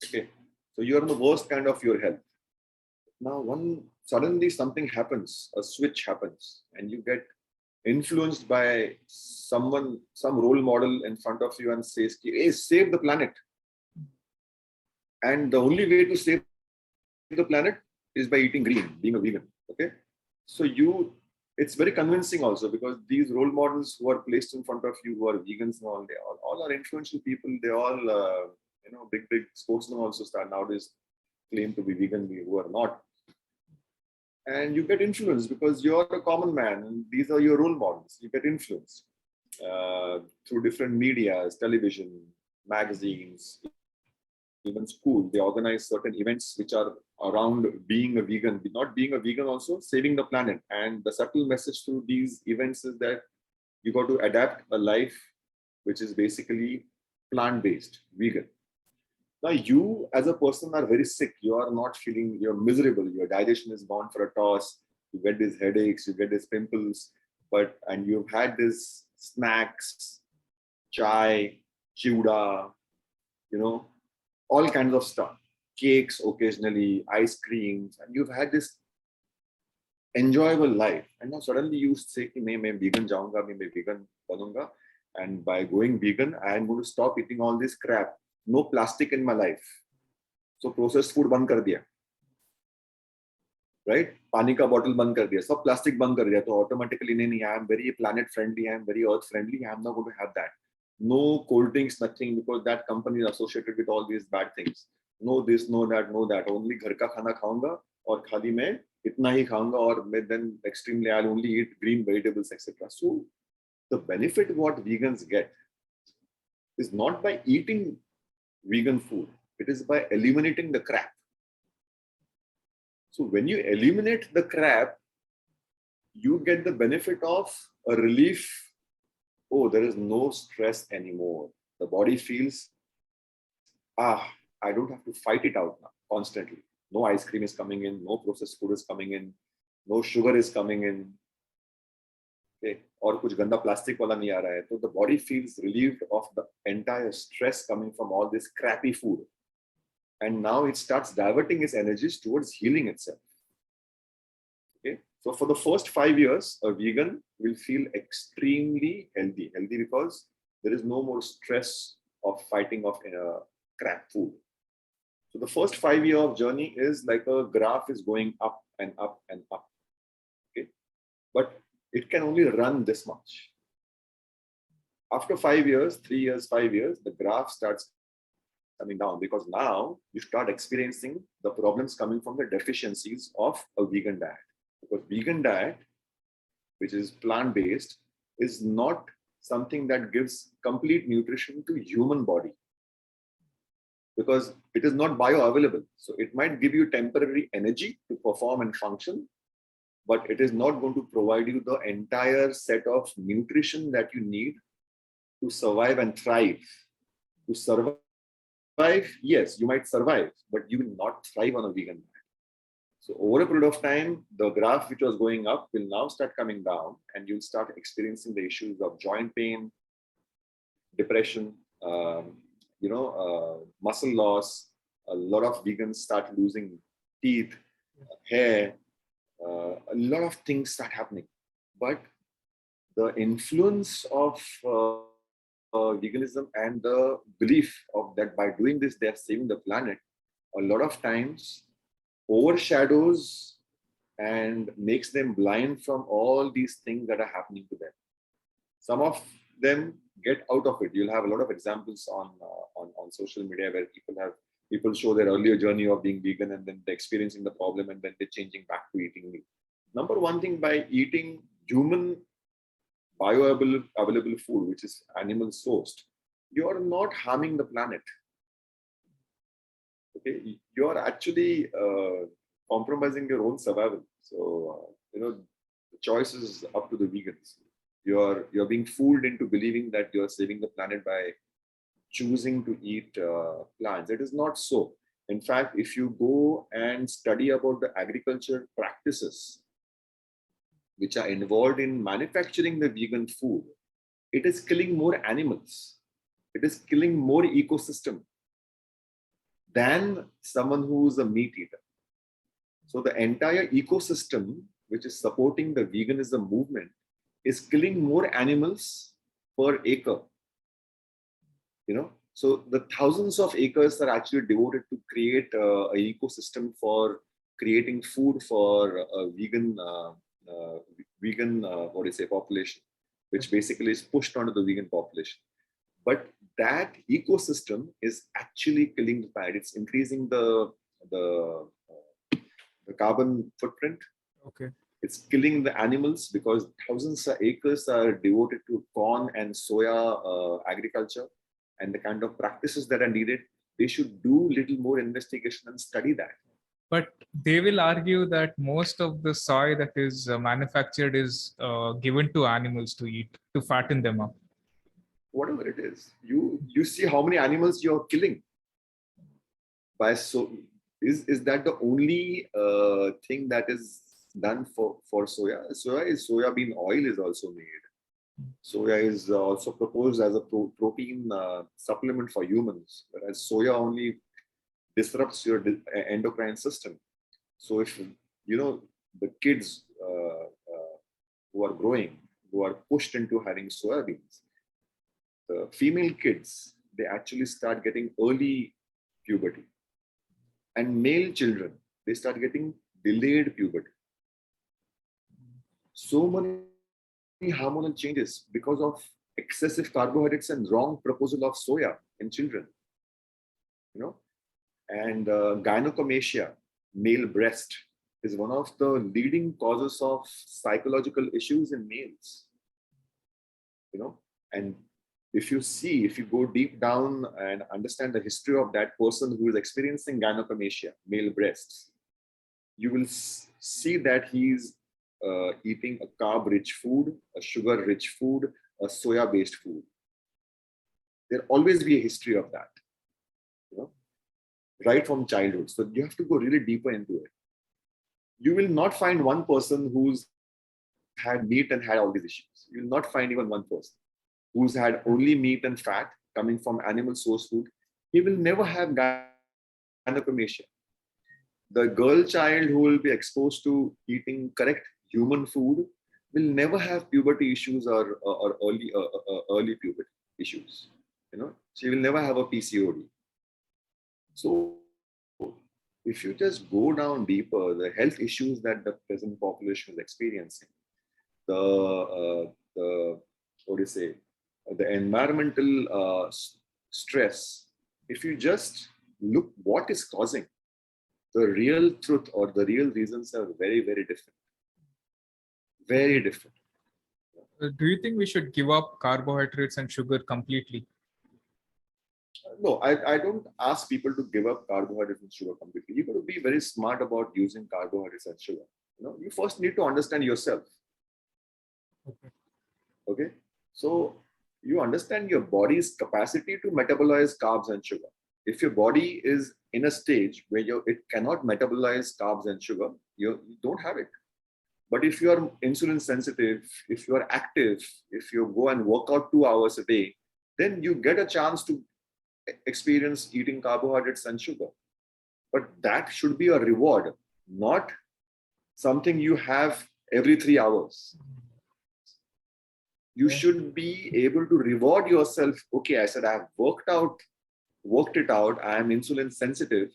Okay, so you're in the worst kind of your health. Now, suddenly something happens, a switch happens, and you get influenced by someone, some role model in front of you and says, hey, save the planet. And the only way to save the planet is by eating green, being a vegan. Okay. So it's very convincing also, because these role models who are placed in front of you, who are vegans and all, they all are influential people. They all, big sportsmen also start nowadays claim to be vegan, who are not. And you get influenced because you're a common man and these are your role models. You get influenced through different medias, television, magazines, even school. They organize certain events which are around being a vegan, not being a vegan, also saving the planet. And the subtle message through these events is that you got to adapt a life which is basically plant-based, vegan. Now, you as a person are very sick. You are not feeling, you're miserable. Your digestion is gone for a toss. You get these headaches, you get these pimples, and you've had these snacks, chai, chiuda, all kinds of stuff, cakes occasionally, ice creams, and you've had this enjoyable life. And now suddenly you say, मैं vegan जाऊंगा, मैं vegan बनूंगा, and by going vegan, I am going to stop eating all this crap. No plastic in my life. So processed food बंद कर दिया, right? पानी का bottle बंद कर दिया, सब plastic बंद कर दिया, तो automatically नहीं, I am very planet friendly, I am very earth friendly, I am not going to have that. No cold drinks, nothing, because that company is associated with all these bad things. No this, no that, no that. Only घर का खाना खाऊंगा और खाली मैं इतना ही खाऊंगा, और मैं then extremely I'll only eat green vegetables, etc. So the benefit what vegans get is not by eating vegan food, it is by eliminating the crap. So when you eliminate the crap, you get the benefit of a relief. Oh, there is no stress anymore. The body feels, I don't have to fight it out now constantly. No ice cream is coming in, no processed food is coming in, no sugar is coming in. Okay. और कुछ गंदा plastic वाला नहीं आ रहा है, तो the body feels relieved of the entire stress coming from all this crappy food, and now it starts diverting its energies towards healing itself. Okay, so for the first 5 years, a vegan will feel extremely healthy because there is no more stress of fighting off crap food. So the first 5 year of journey is like a graph is going up and up and up. Okay, but it can only run this much. After 5 years, 3 years, 5 years, the graph starts coming down, because now you start experiencing the problems coming from the deficiencies of a vegan diet. Because vegan diet, which is plant-based, is not something that gives complete nutrition to human body, because it is not bioavailable. So it might give you temporary energy to perform and function, but it is not going to provide you the entire set of nutrition that you need to survive and thrive. To survive, yes, you might survive, but you will not thrive on a vegan diet. So over a period of time, the graph which was going up will now start coming down, and you'll start experiencing the issues of joint pain, depression, muscle loss. A lot of vegans start losing teeth, hair, a lot of things start happening. But the influence of veganism and the belief of that by doing this, they are saving the planet, a lot of times overshadows and makes them blind from all these things that are happening to them. Some of them get out of it. You'll have a lot of examples on social media where people show their earlier journey of being vegan, and then they're experiencing the problem, and then they're changing back to eating meat. Number one thing, by eating human bioavailable food, which is animal sourced, you are not harming the planet. Okay, you are actually compromising your own survival. So the choice is up to the vegans. You're being fooled into believing that you're saving the planet by choosing to eat plants. It is not so. In fact, if you go and study about the agriculture practices which are involved in manufacturing the vegan food, it is killing more animals. It is killing more ecosystem than someone who is a meat eater. So the entire ecosystem, which is supporting the veganism movement, is killing more animals per acre. So the thousands of acres are actually devoted to create an ecosystem for creating food for vegan what do you say population, which basically is pushed onto the vegan population. But that ecosystem is actually killing the planet. It's increasing the, the carbon footprint. Okay. It's killing the animals because thousands of acres are devoted to corn and soya agriculture, and the kind of practices that are needed. They should do little more investigation and study that. But they will argue that most of the soy that is manufactured is given to animals to eat, to fatten them up. Whatever it is, you see how many animals you're killing by is that the only thing that is done for soya? Soya bean oil is also made. Soya is also proposed as a protein supplement for humans, whereas soya only disrupts your endocrine system. So if you know the kids who are growing, who are pushed into having soybeans, the female kids, they actually start getting early puberty, and male children, they start getting delayed puberty. So many hormonal changes because of excessive carbohydrates and wrong proposal of soya in children, you know. And gynecomastia, male breast, is one of the leading causes of psychological issues in males, you know. And if you go deep down and understand the history of that person who is experiencing gynecomastia, male breasts, you will see that he's eating a carb-rich food, a sugar-rich food, a soya-based food. There'll always be a history of that, you know, right from childhood. So you have to go really deeper into it. You will not find one person who's had meat and had all these issues. You will not find even one person who's had only meat and fat coming from animal source food. He will never have gynecomastia. The girl child who will be exposed to eating correct human food will never have puberty issues or early puberty issues. You know, she will never have a PCOD. So if you just go down deeper, the health issues that the present population is experiencing, the what do you say, the environmental stress, if you just look what is causing, the real truth or the real reasons are very, very different. Very different. Do you think we should give up carbohydrates and sugar completely? No, I don't ask people to give up carbohydrates and sugar completely. You got to be very smart about using carbohydrates and sugar. You know, you first need to understand yourself. Okay. So you understand your body's capacity to metabolize carbs and sugar. If your body is in a stage where it cannot metabolize carbs and sugar, you don't have it. But if you are insulin sensitive, if you are active, if you go and work out 2 hours a day, then you get a chance to experience eating carbohydrates and sugar. But that should be a reward, not something you have every 3 hours. You should be able to reward yourself. Okay, I said I've worked it out. I am insulin sensitive.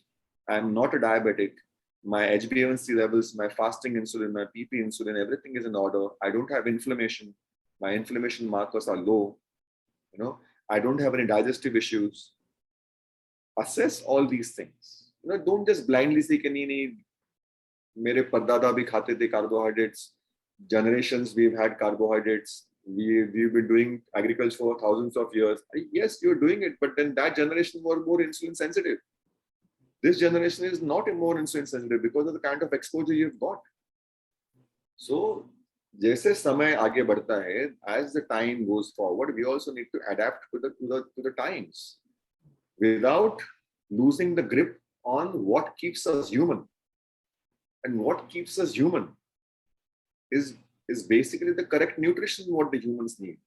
I'm not a diabetic. My HbA1c levels, my fasting insulin, my PP insulin, everything is in order. I don't have inflammation. My inflammation markers are low. You know, I don't have any digestive issues. Assess all these things. You know, don't just blindly say, mere paddada bhi khate the carbohydrates. Generations we've had carbohydrates. We've been doing agriculture for thousands of years. Yes, you're doing it, but then that generation were more insulin sensitive. This generation is not more insulin sensitive because of the kind of exposure you've got. So, जैसे समय आगे बढ़ता है, as the time goes forward, we also need to adapt to the times, without losing the grip on what keeps us human. And what keeps us human is basically the correct nutrition what the humans need,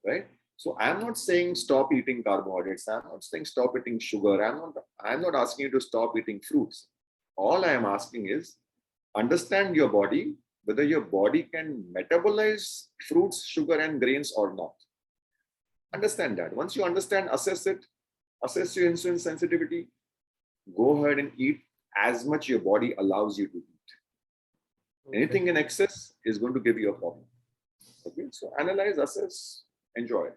right? So I'm not saying stop eating carbohydrates. I'm not saying stop eating sugar. I'm not asking you to stop eating fruits. All I am asking is understand your body, whether your body can metabolize fruits, sugar, and grains or not. Understand that. Once you understand, assess it, Assess your insulin sensitivity. Go ahead and eat as much your body allows you to eat. Okay. Anything in excess is going to give you a problem. Okay, so analyze, assess, enjoy.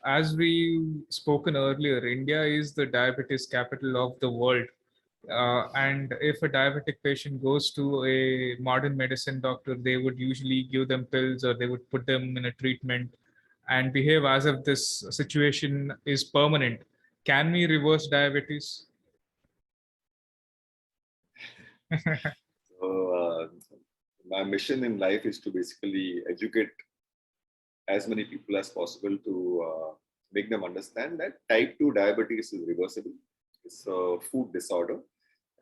As we spoken earlier, India is the diabetes capital of the world. And if a diabetic patient goes to a modern medicine doctor, they would usually give them pills or they would put them in a treatment and behave as if this situation is permanent. Can we reverse diabetes? So, my mission in life is to basically educate as many people as possible to make them understand that type 2 diabetes is reversible. It's a food disorder.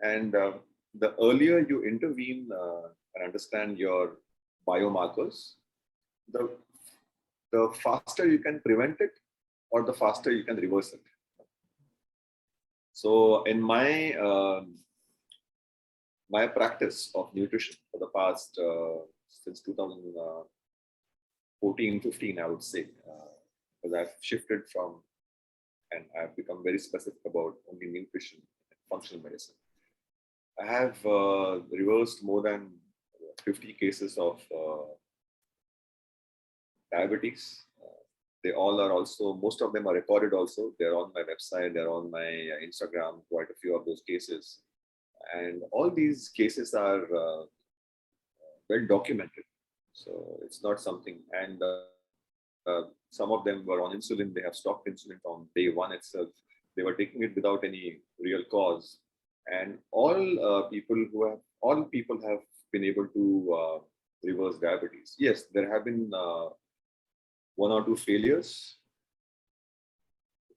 And the earlier you intervene and understand your biomarkers, the, the faster you can prevent it or the faster you can reverse it. So in my practice of nutrition for the past, since 2014, 15, I would say, because I've shifted from, and I've become very specific about only nutrition and functional medicine. I have reversed more than 50 cases of diabetes. They all are also, most of them are recorded also. They're on my website, they're on my Instagram, quite a few of those cases. And all these cases are well documented. So it's not something, and some of them were on insulin. They have stopped insulin from day one itself. They were taking it without any real cause. And all people have been able to reverse diabetes. Yes, there have been one or two failures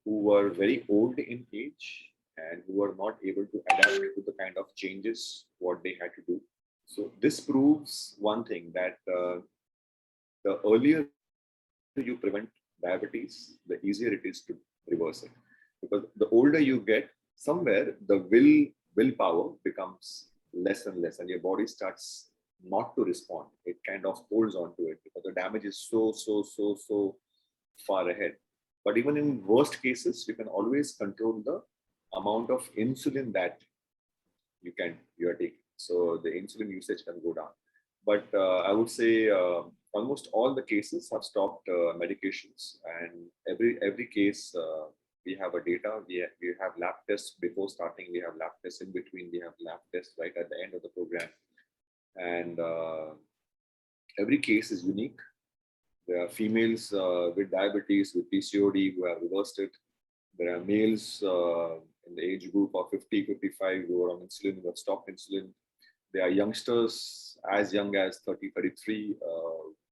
who were very old in age and who were not able to adapt to the kind of changes what they had to do. So this proves one thing, that the earlier you prevent diabetes, the easier it is to reverse it. Because the older you get, somewhere the willpower becomes less and less, and your body starts not to respond. It kind of holds on to it because the damage is so far ahead. But even in worst cases, you can always control the amount of insulin that you are taking. So the insulin usage can go down. But I would say almost all the cases have stopped medications, and every case we have a data. We have lab tests before starting. We have lab tests in between. We have lab tests right at the end of the program, and every case is unique. There are females with diabetes, with PCOD who have reversed it. There are males in the age group of 50, 55 who are on insulin, who have stopped insulin. There are youngsters as young as 30, 33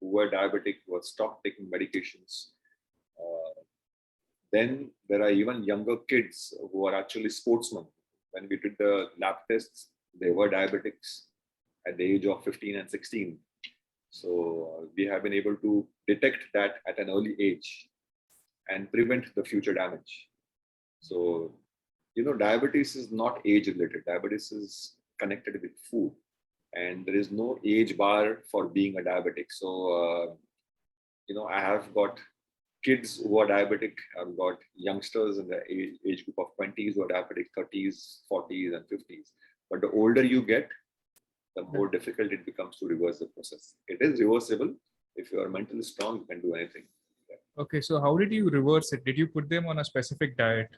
who were diabetic, who have stopped taking medications. Then there are even younger kids who are actually sportsmen. When we did the lab tests, they were diabetics at the age of 15 and 16. So we have been able to detect that at an early age and prevent the future damage. So, diabetes is not age related. Diabetes is connected with food, and there is no age bar for being a diabetic. So, I have got kids who are diabetic. I've got youngsters in the age group of 20s who are diabetic, 30s, 40s, and 50s. But the older you get, the more difficult it becomes to reverse the process. It is reversible. If you are mentally strong, you can do anything. Okay, so how did you reverse it? Did you put them on a specific diet?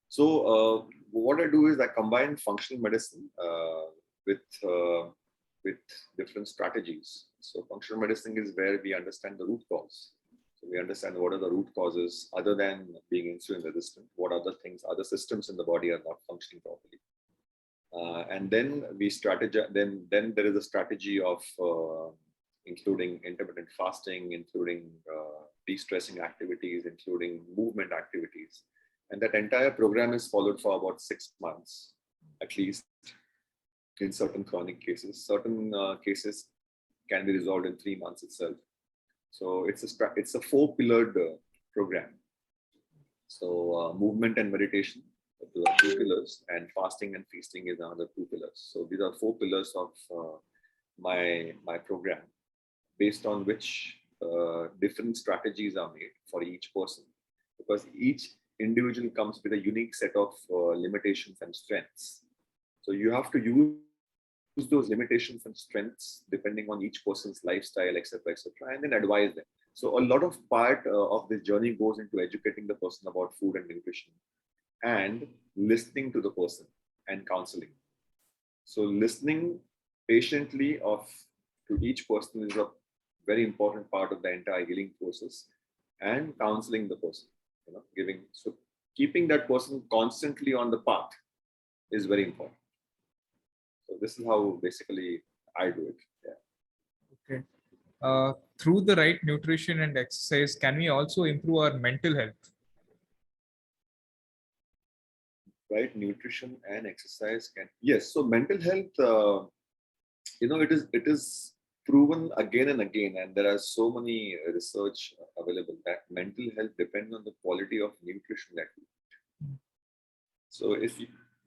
So what I do is I combine functional medicine with different strategies. So functional medicine is where we understand the root cause. So we understand what are the root causes other than being insulin resistant. What other things, other systems in the body are not functioning properly. And then we strategize. Then there is a strategy of including intermittent fasting, including de-stressing activities, including movement activities. And that entire program is followed for about 6 months, at least, in certain chronic cases. Certain cases can be resolved in 3 months itself. So it's a 4-pillared program. So movement and meditation, those are 2 pillars, and fasting and feasting is another 2 pillars. So these are 4 pillars of my program, based on which different strategies are made for each person. because each individual comes with a unique set of limitations and strengths. So you have to use those limitations and strengths depending on each person's lifestyle, etc., and then advise them. So a lot of part of this journey goes into educating the person about food and nutrition, and listening to the person and counseling. So listening patiently to each person is a very important part of the entire healing process, and counseling the person, giving, so keeping that person constantly on the path is very important. So this is how basically I do it. Yeah. Okay. Through the right nutrition and exercise, can we also improve our mental health? Right, nutrition and exercise can, yes. So mental health, it is proven again and again, and there are so many research available that mental health depends on the quality of nutrition that we eat. So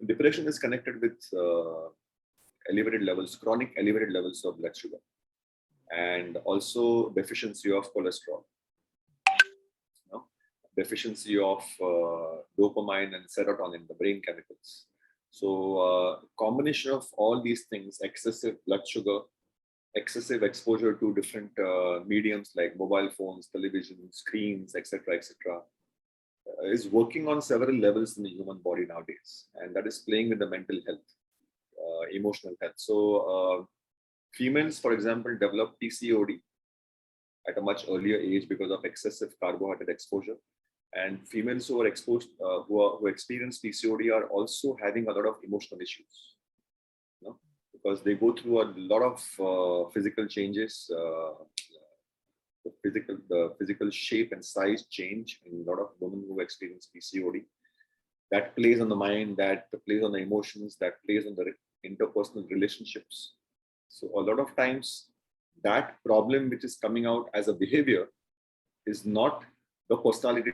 depression is connected with elevated levels, chronic elevated levels of blood sugar, and also deficiency of cholesterol, deficiency of dopamine and serotonin, the brain chemicals. So combination of all these things, excessive blood sugar, excessive exposure to different mediums like mobile phones, television, screens, etc., is working on several levels in the human body nowadays, and that is playing with the mental health, emotional health. So females, for example, develop PCOD at a much earlier age because of excessive carbohydrate exposure. And females who are exposed, who experience PCOD, are also having a lot of emotional issues, because they go through a lot of physical changes, the physical shape and size change in a lot of women who experience PCOD. That plays on the mind, that plays on the emotions, that plays on the interpersonal relationships. So a lot of times that problem which is coming out as a behavior is not the personality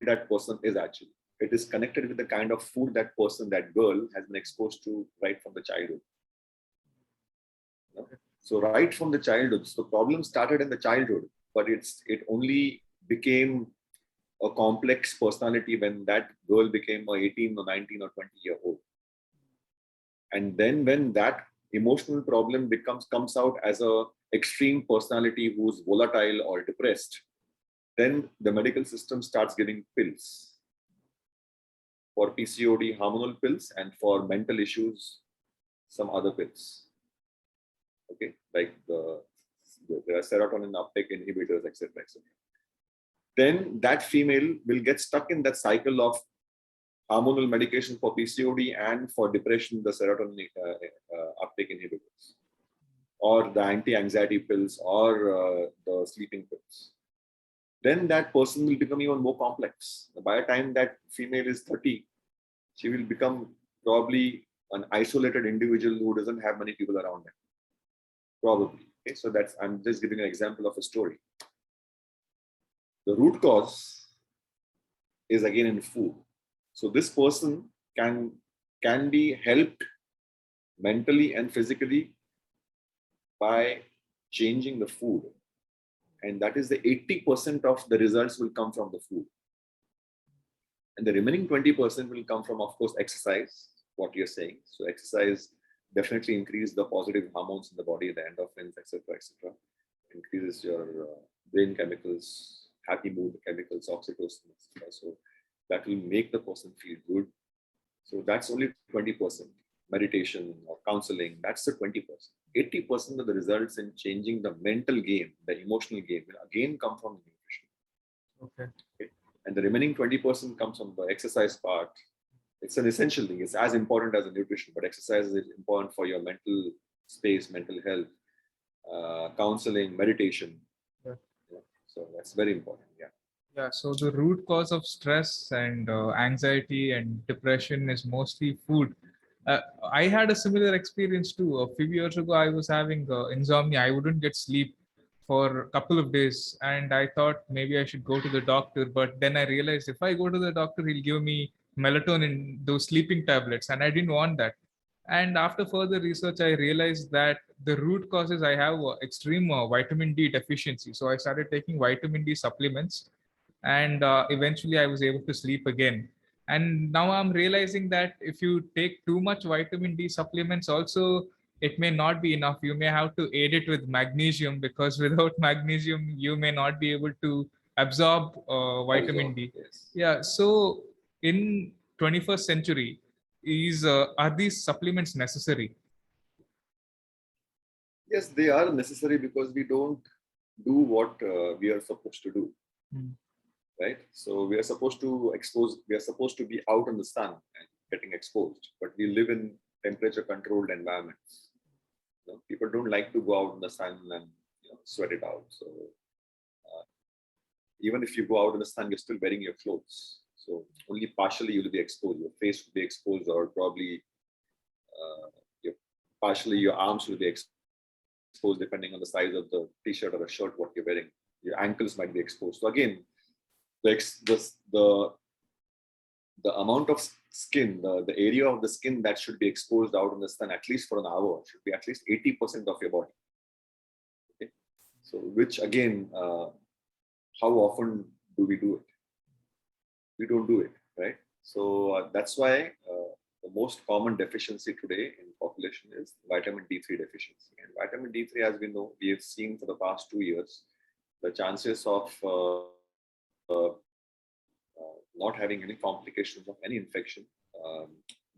that person is actually. It is connected with the kind of food that person, that girl, has been exposed to right from the childhood. So right from the childhood, so the problem started in the childhood, but it only became a complex personality when that girl became a 18 or 19 or 20-year-old. And then when that emotional problem comes out as a extreme personality who's volatile or depressed, then the medical system starts giving pills. For PCOD, hormonal pills, and for mental issues, some other pills. Okay, like the serotonin uptake inhibitors, etc., etc. Then that female will get stuck in that cycle of hormonal medication for PCOD, and for depression, the serotonin uptake inhibitors, or the anti-anxiety pills, or the sleeping pills. Then that person will become even more complex. By the time that female is 30, she will become probably an isolated individual who doesn't have many people around them. Probably. Okay, so I'm just giving an example of a story. The root cause is again in food. So this person can be helped mentally and physically by changing the food. And that is the 80% of the results will come from the food. And the remaining 20% will come from, of course, exercise, what you're saying. So exercise definitely increase the positive hormones in the body, the endorphins, etc., etc. Increases your brain chemicals, happy mood chemicals, oxytocin, etc. So that will make the person feel good. So that's only 20%. Meditation or counseling, that's the 20%. 80% of the results in changing the mental game, the emotional game, will again come from the nutrition. Okay. And the remaining 20% comes from the exercise part. It's an essential thing. It's as important as the nutrition, but exercise is important for your mental space, mental health, counseling, meditation. Yeah. So that's very important. Yeah. Yeah. So the root cause of stress and anxiety and depression is mostly food. I had a similar experience too. A few years ago, I was having insomnia. I wouldn't get sleep for a couple of days, and I thought maybe I should go to the doctor. But then I realized if I go to the doctor, he'll give me melatonin, those sleeping tablets, and I didn't want that. And after further research, I realized that the root cause is I have extreme vitamin D deficiency. So I started taking vitamin D supplements, and eventually I was able to sleep again. And now I'm realizing that if you take too much vitamin D supplements also, it may not be enough. You may have to aid it with magnesium, because without magnesium you may not be able to absorb vitamin Absorb, D. yes. Yeah, so in 21st century, is are these supplements necessary? Yes, they are necessary because we don't do what we are supposed to do, Mm. right? So we are supposed to expose, we are supposed to be out in the sun and getting exposed, but we live in temperature controlled environments. People don't like to go out in the sun and sweat it out. So uh, even if you go out in the sun, you're still wearing your clothes. So only partially you will be exposed. Your face will be exposed, or probably your, partially your arms will be exposed, depending on the size of the t-shirt or the shirt what you're wearing. Your ankles might be exposed. So again, the amount of skin, the area of the skin that should be exposed out in the sun at least for an hour should be at least 80% of your body. Okay? So, which again, how often do we do it? We don't do it, right? So that's why the most common deficiency today in population is vitamin D3 deficiency. And vitamin D3, as we know, we have seen for the past 2 years, the chances of not having any complications of any infection um,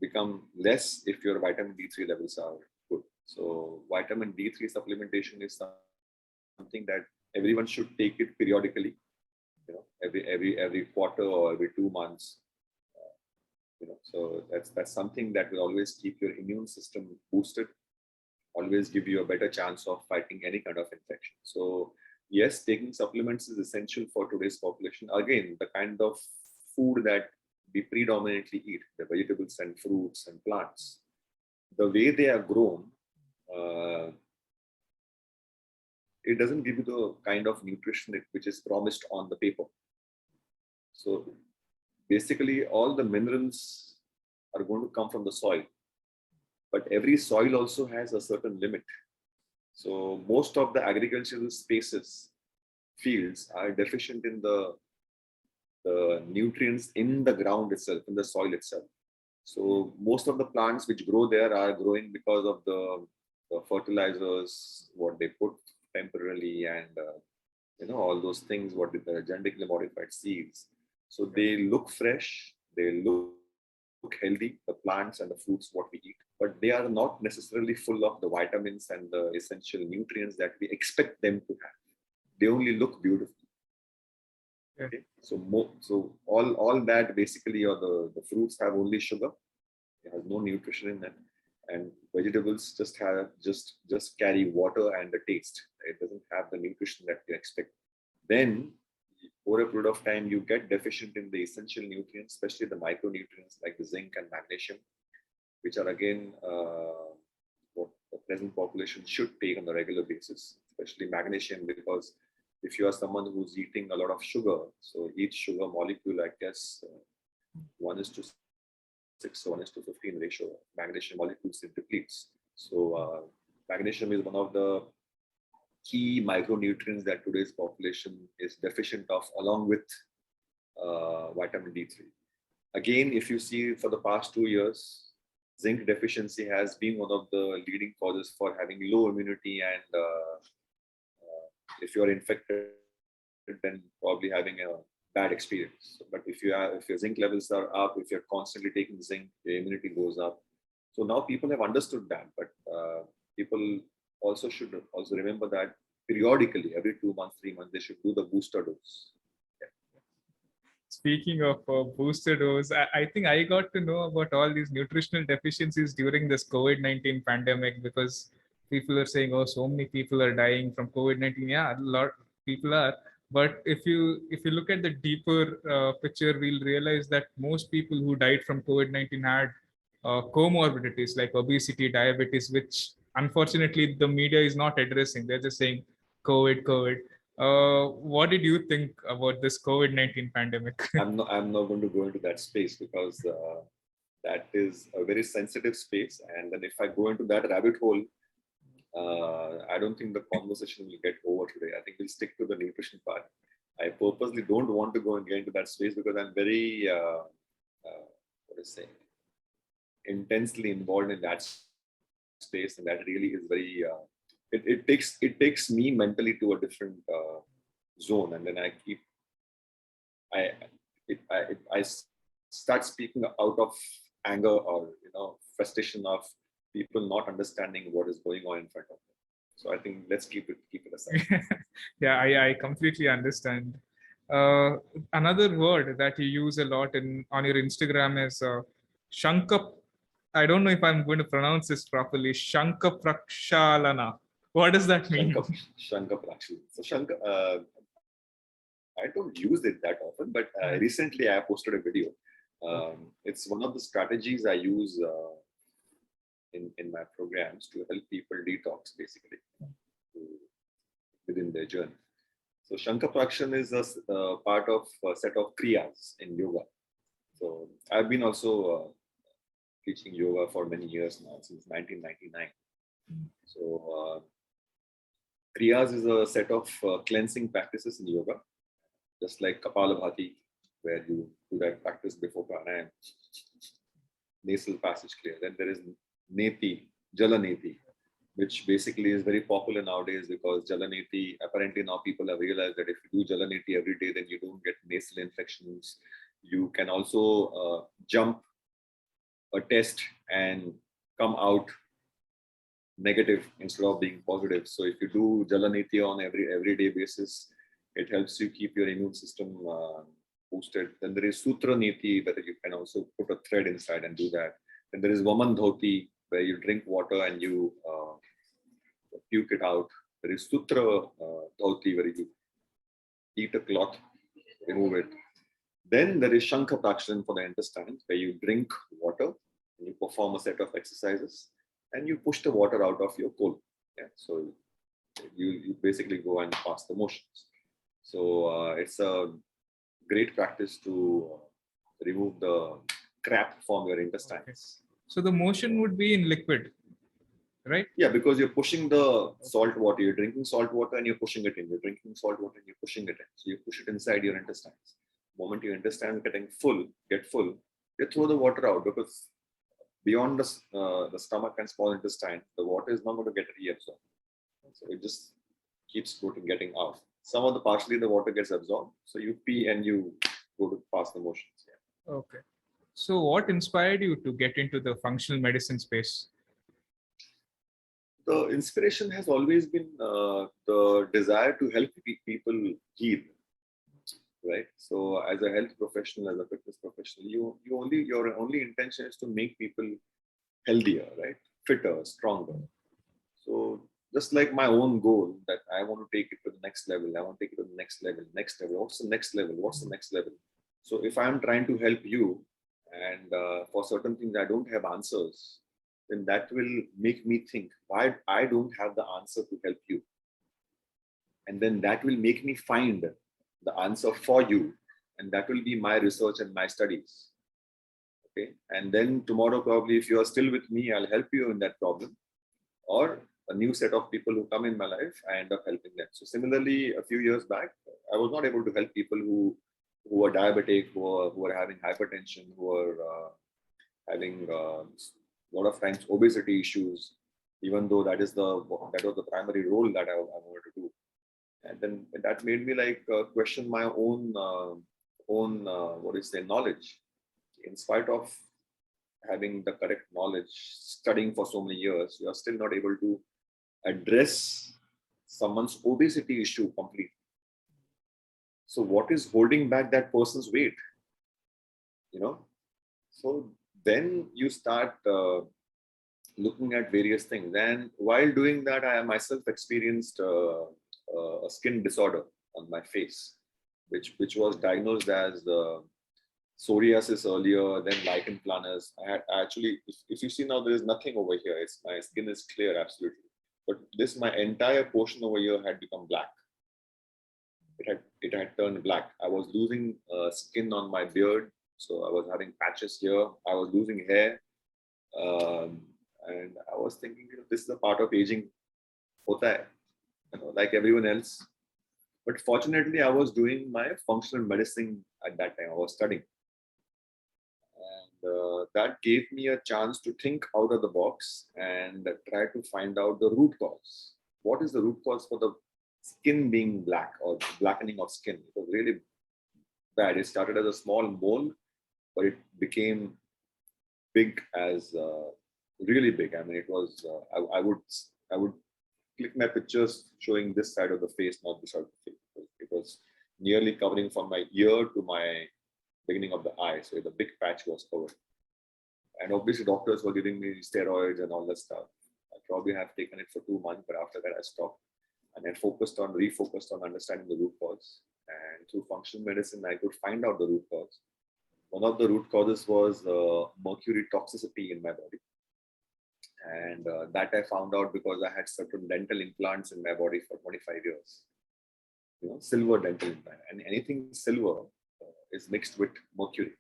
become less if your vitamin D3 levels are good. So vitamin D3 supplementation is something that everyone should take it periodically, every quarter or every 2 months. So that's something that will always keep your immune system boosted, always give you a better chance of fighting any kind of infection. So yes, taking supplements is essential for today's population. Again, the kind of food that we predominantly eat, the vegetables and fruits and plants, the way they are grown, uh, it doesn't give you the kind of nutrition which is promised on the paper. So basically, all the minerals are going to come from the soil, but every soil also has a certain limit. So most of the agricultural spaces, fields, are deficient in the nutrients in the ground itself, in the soil itself. So most of the plants which grow there are growing because of the fertilizers, what they put temporarily, and all those things, what with the genetically modified seeds. So they look fresh, they look healthy, the plants and the fruits what we eat, but they are not necessarily full of the vitamins and the essential nutrients that we expect them to have. They only look beautiful. Okay, so all that basically, or the fruits have only sugar. It has no nutrition in them, and vegetables just carry water and the taste. It doesn't have the nutrition that you expect. Then over a period of time, you get deficient in the essential nutrients, especially the micronutrients like the zinc and magnesium, which are again what the present population should take on a regular basis, especially magnesium, because if you are someone who's eating a lot of sugar, so each sugar molecule, I guess, 1:6 or 1:15 ratio, magnesium molecules it depletes. So magnesium is one of the key micronutrients that today's population is deficient of, along with vitamin D3. Again, if you see for the past 2 years, zinc deficiency has been one of the leading causes for having low immunity, and if you are infected, then probably having a bad experience. But if your zinc levels are up, if you're constantly taking zinc, your immunity goes up. So now people have understood that, but people also should also remember that periodically, every 2 months, 3 months, they should do the booster dose. Speaking of booster dose, I think I got to know about all these nutritional deficiencies during this COVID-19 pandemic, because people are saying, oh, so many people are dying from COVID-19. Yeah, a lot of people are. But if you look at the deeper picture, we'll realize that most people who died from COVID-19 had comorbidities like obesity, diabetes, which unfortunately the media is not addressing. They're just saying COVID, COVID. What did you think about this COVID-19 pandemic? I'm not going to go into that space, because that is a very sensitive space. And then if I go into that rabbit hole, I don't think the conversation will get over today. I think we'll stick to the nutrition part. I purposely don't want to go and get into that space because I'm very, what to say, intensely involved in that space, and that really is very. It takes me mentally to a different zone, and then I I start speaking out of anger or frustration of people not understanding what is going on in front of them. So I think let's keep it aside. Yeah, I completely understand. Another word that you use a lot on your Instagram is Shankap. I don't know if I'm going to pronounce this properly. Shankhaprakshalana. What does that mean? Shankhaprakshalana. So I don't use it that often, but recently I posted a video. It's one of the strategies I use in my programs to help people detox, basically, within their journey. So Shankhaprakshalana is a part of a set of kriyas in yoga. So I've been also teaching yoga for many years now, since 1999. So kriyas is a set of cleansing practices in yoga, just like Kapalabhati, where you do that practice before pranayama, nasal passage clear. Then there is neti, jalaneti, which basically is very popular nowadays because jalaneti, apparently now people have realized that if you do jalaneti every day, then you don't get nasal infections. You can also jump a test and come out negative instead of being positive. So if you do jalaneti on everyday basis, it helps you keep your immune system boosted. Then there is sutra niti, where you can also put a thread inside and do that. Then there is vaman dhoti, where you drink water and you puke it out. There is sutra dhoti, where you eat a cloth, remove it. Then there is Shankhaprakshalana for the intestines, where you drink water and you perform a set of exercises and you push the water out of your colon. Yeah? So you basically go and pass the motions. So it's a great practice to remove the crap from your intestines. Okay. So the motion would be in liquid, right? Yeah, because you're pushing the salt water. You're drinking salt water and you're pushing it in. You're drinking salt water and you're pushing it in. So you push it inside your intestines. The moment your intestines get full, you throw the water out, because beyond the stomach and small intestine, the water is not going to get reabsorbed. So it just keeps getting out. Some of partially the water gets absorbed. So you pee and you go to pass the motions. Yeah. Okay. So what inspired you to get into the functional medicine space? The inspiration has always been the desire to help people heal, right? So as a health professional, as a fitness professional, your only intention is to make people healthier, right? Fitter, stronger. So just like my own goal, that I want to take it to the next level. I want to take it to the next level. What's the next level? What's the next level? So if I'm trying to help you, and for certain things I don't have answers, then that will make me think why I don't have the answer to help you. And then that will make me find the answer for you. And that will be my research and my studies. Okay. And then tomorrow, probably, if you are still with me, I'll help you in that problem. Or a new set of people who come in my life, I end up helping them. So similarly, a few years back, I was not able to help people who are diabetic, who are having hypertension, who are having a lot of times obesity issues, even though that was the primary role that I wanted to do. And then that made me question my own knowledge. In spite of having the correct knowledge, studying for so many years, you are still not able to address someone's obesity issue completely. So what is holding back that person's weight? So then you start looking at various things. And while doing that, I myself experienced a skin disorder on my face, which was diagnosed as psoriasis earlier, then lichen planus. If you see now, there is nothing over here. My skin is clear, absolutely. But my entire portion over here had become black. It had turned black. I was losing skin on my beard. So I was having patches here. I was losing hair. And I was thinking, this is a part of aging. Hota hai. Like everyone else. But fortunately, I was doing my functional medicine at that time. I was studying. And that gave me a chance to think out of the box and try to find out the root cause. What is the root cause for the skin being black or blackening of skin? It was really bad. It started as a small mole, but it became big as really big. I mean, it was. I would click my pictures showing this side of the face, not this side of the face. It was nearly covering from my ear to my beginning of the eye. So the big patch was covered. And obviously, doctors were giving me steroids and all that stuff. I probably have taken it for 2 months, but after that, I stopped and then refocused on understanding the root cause. And through functional medicine, I could find out the root cause. One of the root causes was mercury toxicity in my body. And that I found out because I had certain dental implants in my body for 25 years. Silver dental implant. And anything silver is mixed with mercury.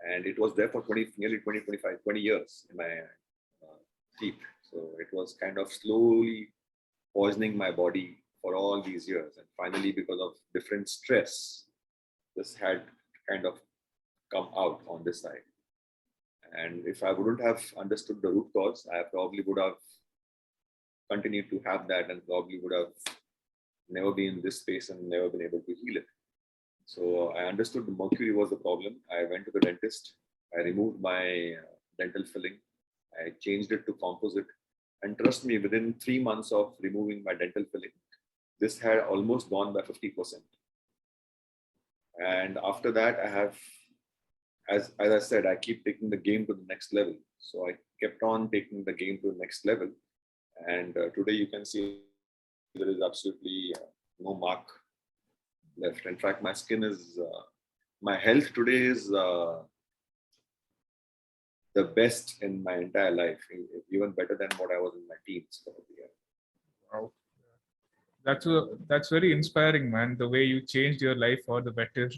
And it was there for nearly 20 years in my teeth. So it was kind of slowly poisoning my body for all these years. And finally, because of different stress, this had kind of come out on this side. And if I wouldn't have understood the root cause, I probably would have continued to have that and probably would have never been in this space and never been able to heal it. So I understood the mercury was the problem. I went to the dentist. I removed my dental filling. I changed it to composite. And trust me, within 3 months of removing my dental filling, this had almost gone by 50%. And after that, I have, as I said, I keep taking the game to the next level. So I kept on taking the game to the next level. And today you can see there is absolutely no mark left. In fact, my skin is, my health today is the best in my entire life, even better than what I was in my teens. Wow. That's very inspiring, man. The way you changed your life for the better.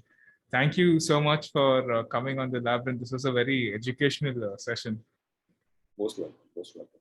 Thank you so much for coming on the Labyrinth. This was a very educational session. Most welcome. Most welcome.